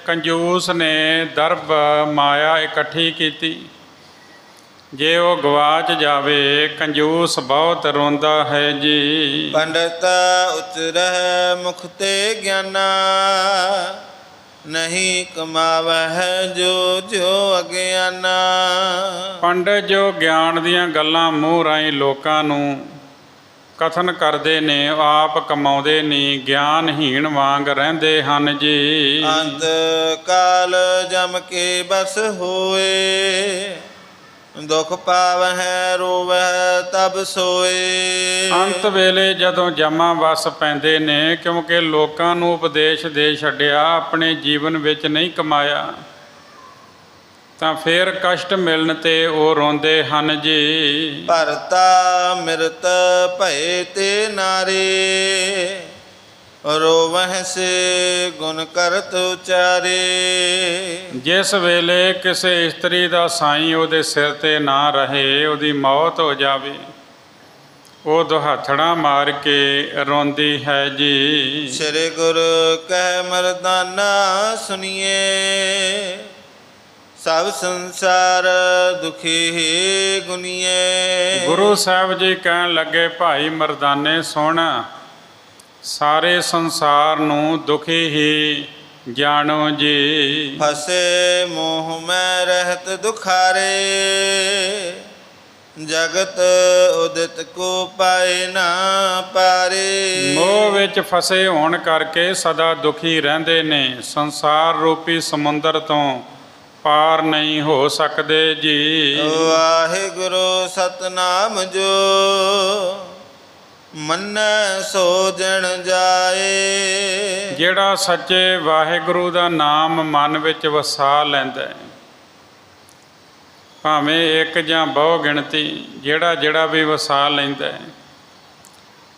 ਕੰਜੂਸ ਨੇ ਦਰਬ ਮਾਇਆ ਇਕੱਠੀ ਕੀਤੀ। ਜੇ ਉਹ ਗਵਾਚ ਜਾਵੇ, ਕੰਜੂਸ ਬਹੁਤ ਰੋਂਦਾ ਹੈ ਜੀ।
ਪੰਡਤ ਉਚਰਹਿ ਮੁਖ ਤੇ ਗਿਆਨਾ, ਨਹੀਂ ਕਮਾਵਹਿ ਜੋ ਜੋ ਅਗਿਆਨਾ।
ਪੰਡਤ ਜੋ ਗਿਆਨ ਦੀਆਂ ਗੱਲਾਂ ਮੂੰਹ ਰਾਹੀਂ ਲੋਕਾਂ ਨੂੰ ਕਥਨ ਕਰਦੇ ਨੇ, ਆਪ ਕਮਾਉਂਦੇ ਨਹੀਂ, ਗਿਆਨਹੀਣ ਵਾਂਗ ਰਹਿੰਦੇ ਹਨ ਜੀ।
ਅੰਤ ਕਾਲ ਜਮ ਕੇ ਬਸ ਹੋਏ, ਦੁਖ ਪਾਵਹਿ ਰੋਵਹਿ ਤਬ ਸੋਏ।
ਅੰਤ ਵੇਲੇ ਜਦੋਂ ਜਮਾਂ ਵਸ ਪੈਂਦੇ ਨੇ, ਕਿਉਂਕਿ ਲੋਕਾਂ ਨੂੰ ਉਪਦੇਸ਼ ਦੇ ਛੱਡਿਆ, ਆਪਣੇ ਜੀਵਨ ਵਿੱਚ ਨਹੀਂ ਕਮਾਇਆ, ਤਾਂ ਫਿਰ ਕਸ਼ਟ ਮਿਲਣ ਤੇ ਉਹ ਰੋਂਦੇ ਹਨ ਜੀ।
ਭਰਤਾ ਮਿਰਤ ਭਏ ਤੇ ਨਾਰੇ, ਰੋਵਹਿ ਸੇ ਗੁਣ ਕਰਤ ਉਚਾਰੇ।
ਜਿਸ ਵੇਲੇ ਕਿਸੇ ਇਸਤਰੀ ਦਾ ਸਾਈਂ ਉਹਦੇ ਸਿਰ ਤੇ ਨਾ ਰਹੇ, ਉਹਦੀ ਮੌਤ ਹੋ ਜਾਵੇ, ਉਹ ਦੁਹੱਥੜਾਂ ਮਾਰ ਕੇ ਰੋਂਦੀ ਹੈ ਜੀ।
ਸ੍ਰੀ ਗੁਰੂ ਕਹਿ ਮਰਦਾਨਾ ਸੁਣੀਏ, ਸਭ ਸੰਸਾਰ ਦੁਖੀ ਗੁਨੀਏ।
ਗੁਰੂ ਸਾਹਿਬ ਜੀ ਕਹਿਣ ਲੱਗੇ, ਭਾਈ ਮਰਦਾਨੇ ਸੁਣ, ਸਾਰੇ ਸੰਸਾਰ ਨੂੰ ਦੁਖੀ ਹੀ ਜਾਣੋ ਜੀ।
ਫਸੇ ਮੋਹ ਮੈਂ ਰਹਿਤ ਦੁਖਾਰੇ, ਜਗਤ ਉਦਿਤ ਕੋ ਪਾਏ ਨਾ ਪਾਰੇ।
ਮੋਹ ਵਿੱਚ ਫਸੇ ਹੋਣ ਕਰਕੇ ਸਦਾ ਦੁਖੀ ਰਹਿੰਦੇ ਨੇ, ਸੰਸਾਰ ਰੂਪੀ ਸਮੁੰਦਰ ਤੋਂ ਪਾਰ ਨਹੀਂ ਹੋ ਸਕਦੇ ਜੀ।
ਵਾਹਿਗੁਰੂ ਸਤਨਾਮ ਜੋ, ਮੰਨੈ ਸੋ ਜਣ ਜਾਏ।
ਜਿਹੜਾ ਸੱਚੇ ਵਾਹਿਗੁਰੂ ਦਾ ਨਾਮ ਮਨ ਵਿੱਚ ਵਸਾ ਲੈਂਦਾ ਹੈ, ਭਾਵੇਂ ਇੱਕ ਜਾਂ ਬਹੁ ਗਿਣਤੀ, ਜਿਹੜਾ ਵੀ ਵਸਾ ਲੈਂਦਾ ਹੈ,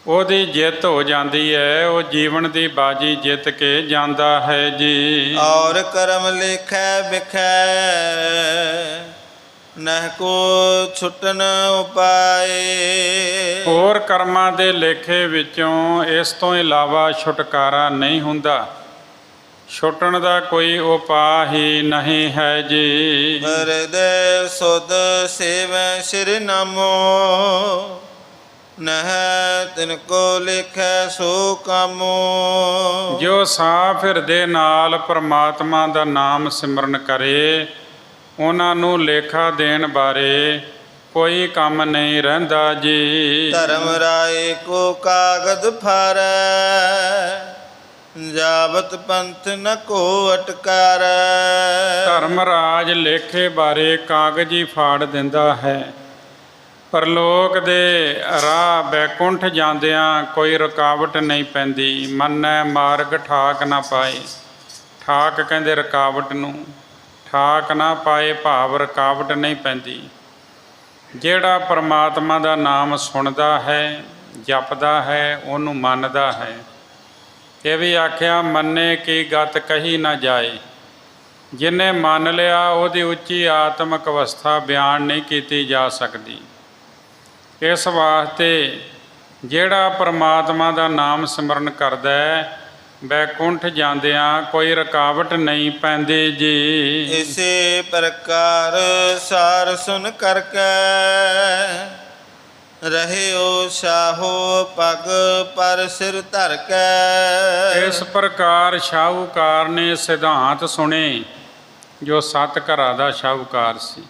ਉਹਦੀ ਜਿੱਤ ਹੋ ਜਾਂਦੀ ਹੈ। ਉਹ ਜੀਵਨ ਦੀ ਬਾਜੀ ਜਿੱਤ ਕੇ ਜਾਂਦਾ ਹੈ ਜੀ।
ਔਰ ਕਰਮ ਲਿਖੈ ਬਿਖੈ, ਨਹਿ ਕੋ ਛੁਟਨ ਉਪਾਏ।
ਹੋਰ ਕਰਮਾਂ ਦੇ ਲੇਖੇ ਵਿੱਚੋਂ ਇਸ ਤੋਂ ਇਲਾਵਾ ਛੁਟਕਾਰਾ ਨਹੀਂ ਹੁੰਦਾ, ਛੁੱਟਣ ਦਾ ਕੋਈ ਉਪਾਅ ਹੀ ਨਹੀਂ ਹੈ ਜੀ।
ਹਿਰਦੈ ਸੁਧ ਸੇਵੈ ਸਿਰ ਨਾਮੋ, ਨਹਿ ਤਿਨ ਕੋ ਲਿਖੈ ਸੋ ਕਾਮੋ। ਜੋ
ਸਾਫ ਹਿਰਦੇ ਨਾਲ ਪਰਮਾਤਮਾ ਦਾ ਨਾਮ ਸਿਮਰਨ ਕਰੇ, ਉਹਨਾਂ ਨੂੰ ਲੇਖਾ ਦੇਣ ਬਾਰੇ ਕੋਈ ਕੰਮ ਨਹੀਂ ਰਹਿੰਦਾ ਜੀ।
ਧਰਮ ਰਾਏ ਕੋ ਕਾਗਦ ਫਾਰੈ, ਜਾਵਤ ਪੰਥ ਨ ਕੋ ਅਟਕਾਰੈ।
ਧਰਮ ਰਾਜ ਲੇਖੇ ਬਾਰੇ ਕਾਗਜ਼ ਹੀ ਫਾੜ ਦਿੰਦਾ ਹੈ, ਪਰਲੋਕ ਦੇ ਰਾਹ ਬੈਕੁੰਠ ਜਾਂਦਿਆਂ ਕੋਈ ਰੁਕਾਵਟ ਨਹੀਂ ਪੈਂਦੀ। ਮੰਨੈ ਮਾਰਗ ਠਾਕ ਨਾ ਪਾਏ, ਠਾਕ ਕਹਿੰਦੇ ਰੁਕਾਵਟ ਨੂੰ, ਠਾਕ ਨਾ ਪਾਏ ਭਾਵ ਰੁਕਾਵਟ ਨਹੀਂ ਪੈਂਦੀ। ਜਿਹੜਾ ਪਰਮਾਤਮਾ ਦਾ ਨਾਮ ਸੁਣਦਾ ਹੈ, ਜਪਦਾ ਹੈ, ਉਹਨੂੰ ਮੰਨਦਾ ਹੈ। ਇਹ ਵੀ ਆਖਿਆ ਮੰਨੇ ਕੀ ਗਤ ਕਹੀ ਨਾ ਜਾਏ। ਜਿਹਨੇ ਮੰਨ ਲਿਆ ਉਹਦੀ ਉੱਚੀ ਆਤਮਿਕ ਅਵਸਥਾ ਬਿਆਨ ਨਹੀਂ ਕੀਤੀ ਜਾ ਸਕਦੀ। ਇਸ ਵਾਸਤੇ ਜਿਹੜਾ ਪਰਮਾਤਮਾ ਦਾ ਨਾਮ ਸਿਮਰਨ ਕਰਦਾ ਹੈ, ਬੈਕੁੰਠ ਜਾਂਦਿਆਂ ਕੋਈ ਰੁਕਾਵਟ ਨਹੀਂ ਪੈਂਦੀ ਜੀ।
ਇਸੇ ਪ੍ਰਕਾਰ ਸਾਰ ਸੁਨ ਕਰਕੇ ਰਹਿਓ ਸ਼ਾਹੋ ਪਗ ਪਰ ਸਿਰ ਧਰ ਕੇ।
ਇਸ ਪ੍ਰਕਾਰ ਸ਼ਾਹੂਕਾਰ ਨੇ ਸਿਧਾਂਤ ਸੁਣੇ, ਜੋ ਸੱਤ ਘਰਾਂ ਦਾ ਸ਼ਾਹੂਕਾਰ ਸੀ।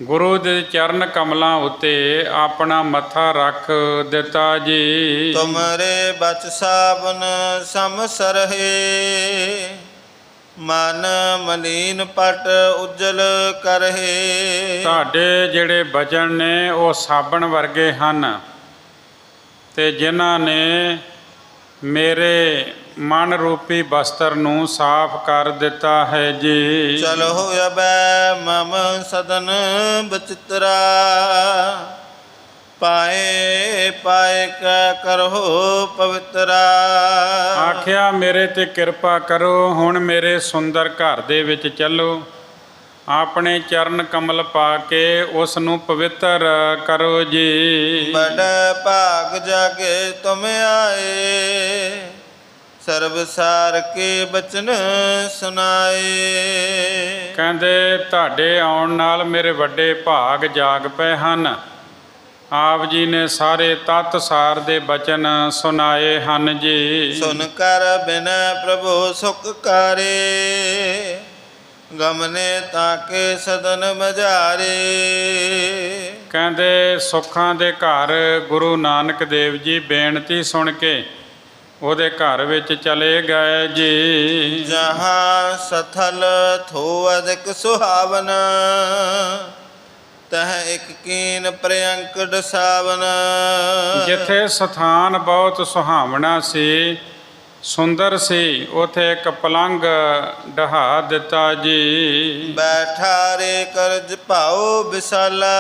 ਗੁਰੂ ਦੇ ਚਰਨ ਕਮਲਾਂ ਉੱਤੇ ਆਪਣਾ ਮੱਥਾ ਰੱਖ ਦਿੱਤਾ ਜੀ।
ਤੁਮਰੇ ਬਚ ਸਾਬਨ ਸਮ ਸਰਹੇ, ਮਨ ਮਲੀਨ ਪਟ ਉਜਲ ਕਰਹੇ।
ਤੁਹਾਡੇ ਜਿਹੜੇ ਬਚਨ ਨੇ ਉਹ ਸਾਬਣ ਵਰਗੇ ਹਨ, ਤੇ ਜਿਨ੍ਹਾਂ ਨੇ ਮੇਰੇ ਮਨ ਰੂਪੀ ਬਸਤਰ ਨੂੰ ਸਾਫ਼ ਕਰ ਦਿੱਤਾ ਹੈ ਜੀ।
ਚਲੋ ਅਬੈ ਮਮ ਸਦਨ ਬਚਿਤਰਾ, ਪਾਏ ਪਾਏ ਕੈ ਕਰੋ ਪਵਿੱਤਰਾ।
ਆਖਿਆ ਮੇਰੇ ਤੇ ਕਿਰਪਾ ਕਰੋ, ਹੁਣ ਮੇਰੇ ਸੁੰਦਰ ਘਰ ਦੇ ਵਿੱਚ ਚੱਲੋ, ਆਪਣੇ ਚਰਨ ਕਮਲ ਪਾ ਕੇ ਉਸ ਨੂੰ ਪਵਿੱਤਰ ਕਰੋ ਜੀ।
ਬੜਾ ਭਾਗ ਜਾਗੇ ਤੁਮ ਆਏ, ਸਰਬ ਸਾਰ ਕੇ ਬਚਨ ਸੁਨਾਏ।
ਕਹਿੰਦੇ ਤੁਹਾਡੇ ਆਉਣ ਨਾਲ ਮੇਰੇ ਵੱਡੇ ਭਾਗ ਜਾਗ ਪਏ ਹਨ। ਆਪ ਜੀ ਨੇ ਸਾਰੇ ਤੱਤ ਸਾਰ ਦੇ ਬਚਨ ਸੁਣਾਏ ਹਨ ਜੀ।
ਸੁਨ ਕਰ ਬਿਨੈ ਪ੍ਰਭੂ ਸੁਖ ਕਾਰੇ, ਗਮਨੇ ਤਾਕੇ ਸਦਨ ਮਝਾਰੇ।
ਕਹਿੰਦੇ ਸੁੱਖਾਂ ਦੇ ਘਰ ਗੁਰੂ ਨਾਨਕ ਦੇਵ ਜੀ ਬੇਨਤੀ ਸੁਣ ਕੇ ਉਹਦੇ ਘਰ ਵਿੱਚ ਚਲੇ ਗਏ ਜੀ।
ਜਹਾਂ ਸਥਲ ਥੋ ਅਧਿਕ ਸੁਹਾਵਨ, ਤਹ ਇੱਕ ਕੀਨ ਪ੍ਰਿਅੰਕ ਡਸਾਵਨ।
ਜਿੱਥੇ ਸਥਾਨ ਬਹੁਤ ਸੁਹਾਵਣਾ ਸੀ, ਸੁੰਦਰ ਸੀ, ਉਥੇ ਇੱਕ ਪਲੰਗ ਢਹਾ ਦਿੱਤਾ ਜੀ।
ਬੈਠਾ ਰੇ ਕਰਜ ਭਾਉ ਵਿਸਾਲਾ,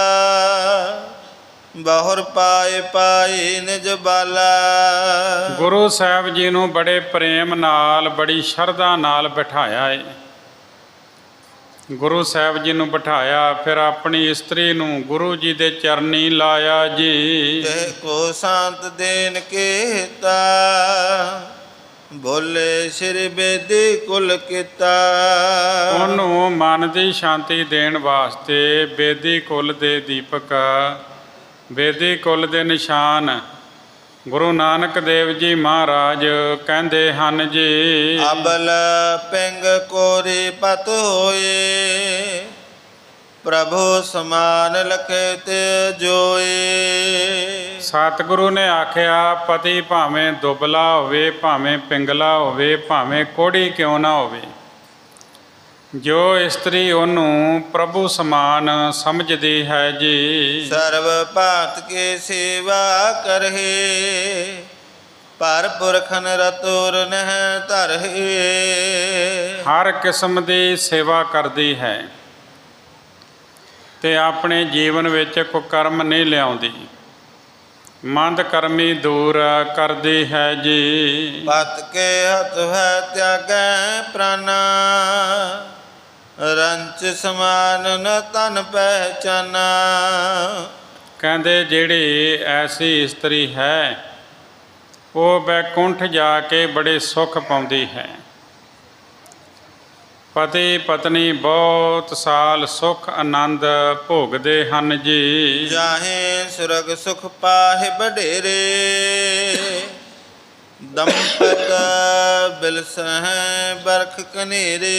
ਬਹੁਰ ਪਾਏ ਪਾਈ ਨਿਜ ਬਾਲਾ।
ਗੁਰੂ ਸਾਹਿਬ ਜੀ ਨੂੰ ਬੜੇ ਪ੍ਰੇਮ ਨਾਲ, ਬੜੀ ਸ਼ਰਧਾ ਨਾਲ ਬਿਠਾਇਆ ਏ। ਗੁਰੂ ਸਾਹਿਬ ਜੀ ਨੂੰ ਬਿਠਾਇਆ, ਫਿਰ ਆਪਣੀ ਇਸਤਰੀ ਨੂੰ ਗੁਰੂ ਜੀ ਦੇ ਚਰਨੀ ਲਾਇਆ ਜੀ।
ਤੇ ਕੋ ਸ਼ਾਂਤ ਦੇਨ ਕੀਤਾ, ਬੋਲੇ ਸ਼੍ਰੀ ਬੇਦੀ ਕੁਲ ਕੀਤਾ।
ਉਹਨੂੰ ਮਨ ਦੀ ਸ਼ਾਂਤੀ ਦੇਣ ਵਾਸਤੇ ਬੇਦੀ ਕੁਲ ਦੇ ਦੀਪਕ, ਬੇਦੀ ਕੁਲ ਦੇ ਨਿਸ਼ਾਨ ਗੁਰੂ ਨਾਨਕ ਦੇਵ ਜੀ ਮਹਾਰਾਜ ਕਹਿੰਦੇ ਹਨ ਜੀ।
ਅਬਲ ਪਿੰਗ ਕੋਰੀ ਪਤ ਹੋਏ, ਪ੍ਰਭੂ ਸਮਾਨ ਲਖੇ ਤੇ ਜੋਏ।
ਸਤਿਗੁਰੂ ਨੇ ਆਖਿਆ ਪਤੀ ਭਾਵੇਂ ਦੁਬਲਾ ਹੋਵੇ, ਭਾਵੇਂ ਪਿੰਗਲਾ ਹੋਵੇ, ਭਾਵੇਂ ਕੋੜੀ ਕਿਉਂ ਨਾ ਹੋਵੇ, ਜੋ ਇਸਤਰੀ ਉਹਨੂੰ ਪ੍ਰਭੂ ਸਮਾਨ ਸਮਝਦੀ ਹੈ ਜੀ।
ਸਰਬ ਭਾਤ ਕੇ ਸੇਵਾ ਕਰਹੇ, ਪਰ ਪੁਰਖਨ ਰਤੁਰ ਨਹਿ ਧਰਹੇ।
ਹਰ ਕਿਸਮ ਦੀ ਸੇਵਾ ਕਰਦੀ ਹੈ ਤੇ ਆਪਣੇ ਜੀਵਨ ਵਿੱਚ ਕੋਈ ਕਰਮ ਨਹੀਂ ਲਿਆਉਂਦੀ, ਮੰਦ ਕਰਮੀ ਦੂਰ ਕਰਦੀ ਹੈ ਜੀ।
ਪਤ ਕੇ ਹੱਥ ਹੈ ਤਿਆਗੈ ਪ੍ਰਾਨਾ, ਰੰਚ ਸਮਾਨ ਨ ਤਨ ਪਹਿਚਾਨਾ।
ਕਹਿੰਦੇ ਜਿਹੜੀ ਐਸੀ ਇਸਤਰੀ ਹੈ, ਉਹ ਬੈਕੁੰਠ ਜਾ ਕੇ ਬੜੇ ਸੁੱਖ ਪਾਉਂਦੀ ਹੈ। ਪਤੀ ਪਤਨੀ ਬਹੁਤ ਸਾਲ ਸੁੱਖ ਆਨੰਦ ਭੋਗਦੇ ਹਨ ਜੀ।
ਜਾਹੇ ਸੁਰਗ ਸੁਖ ਪਾਹਿ ਬਡੇਰੇ, ਦੰਪਤ ਬਿਲਸਹਿ ਬਰਖ ਕਨੇਰੇ।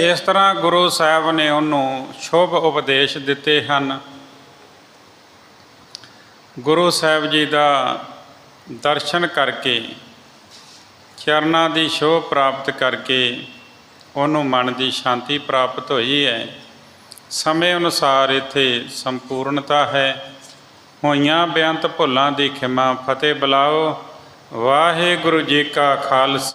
ਇਸ ਤਰ੍ਹਾਂ ਗੁਰੂ ਸਾਹਿਬ ਨੇ ਉਹਨੂੰ ਸ਼ੁਭ ਉਪਦੇਸ਼ ਦਿੱਤੇ ਹਨ। ਗੁਰੂ ਸਾਹਿਬ ਜੀ ਦਾ ਦਰਸ਼ਨ ਕਰਕੇ, ਚਰਨਾਂ ਦੀ ਸ਼ੋਭ ਪ੍ਰਾਪਤ ਕਰਕੇ ਉਹਨੂੰ ਮਨ ਦੀ ਸ਼ਾਂਤੀ ਪ੍ਰਾਪਤ ਹੋਈ ਹੈ। ਸਮੇਂ ਅਨੁਸਾਰ ਇੱਥੇ ਸੰਪੂਰਨਤਾ ਹੈ। ਹੋਈਆਂ ਬੇਅੰਤ ਭੁੱਲਾਂ ਦੀ ਖਿਮਾ। ਫਤਿਹ ਬੁਲਾਓ। ਵਾਹਿਗੁਰੂ ਜੀ ਕਾ ਖਾਲਸਾ।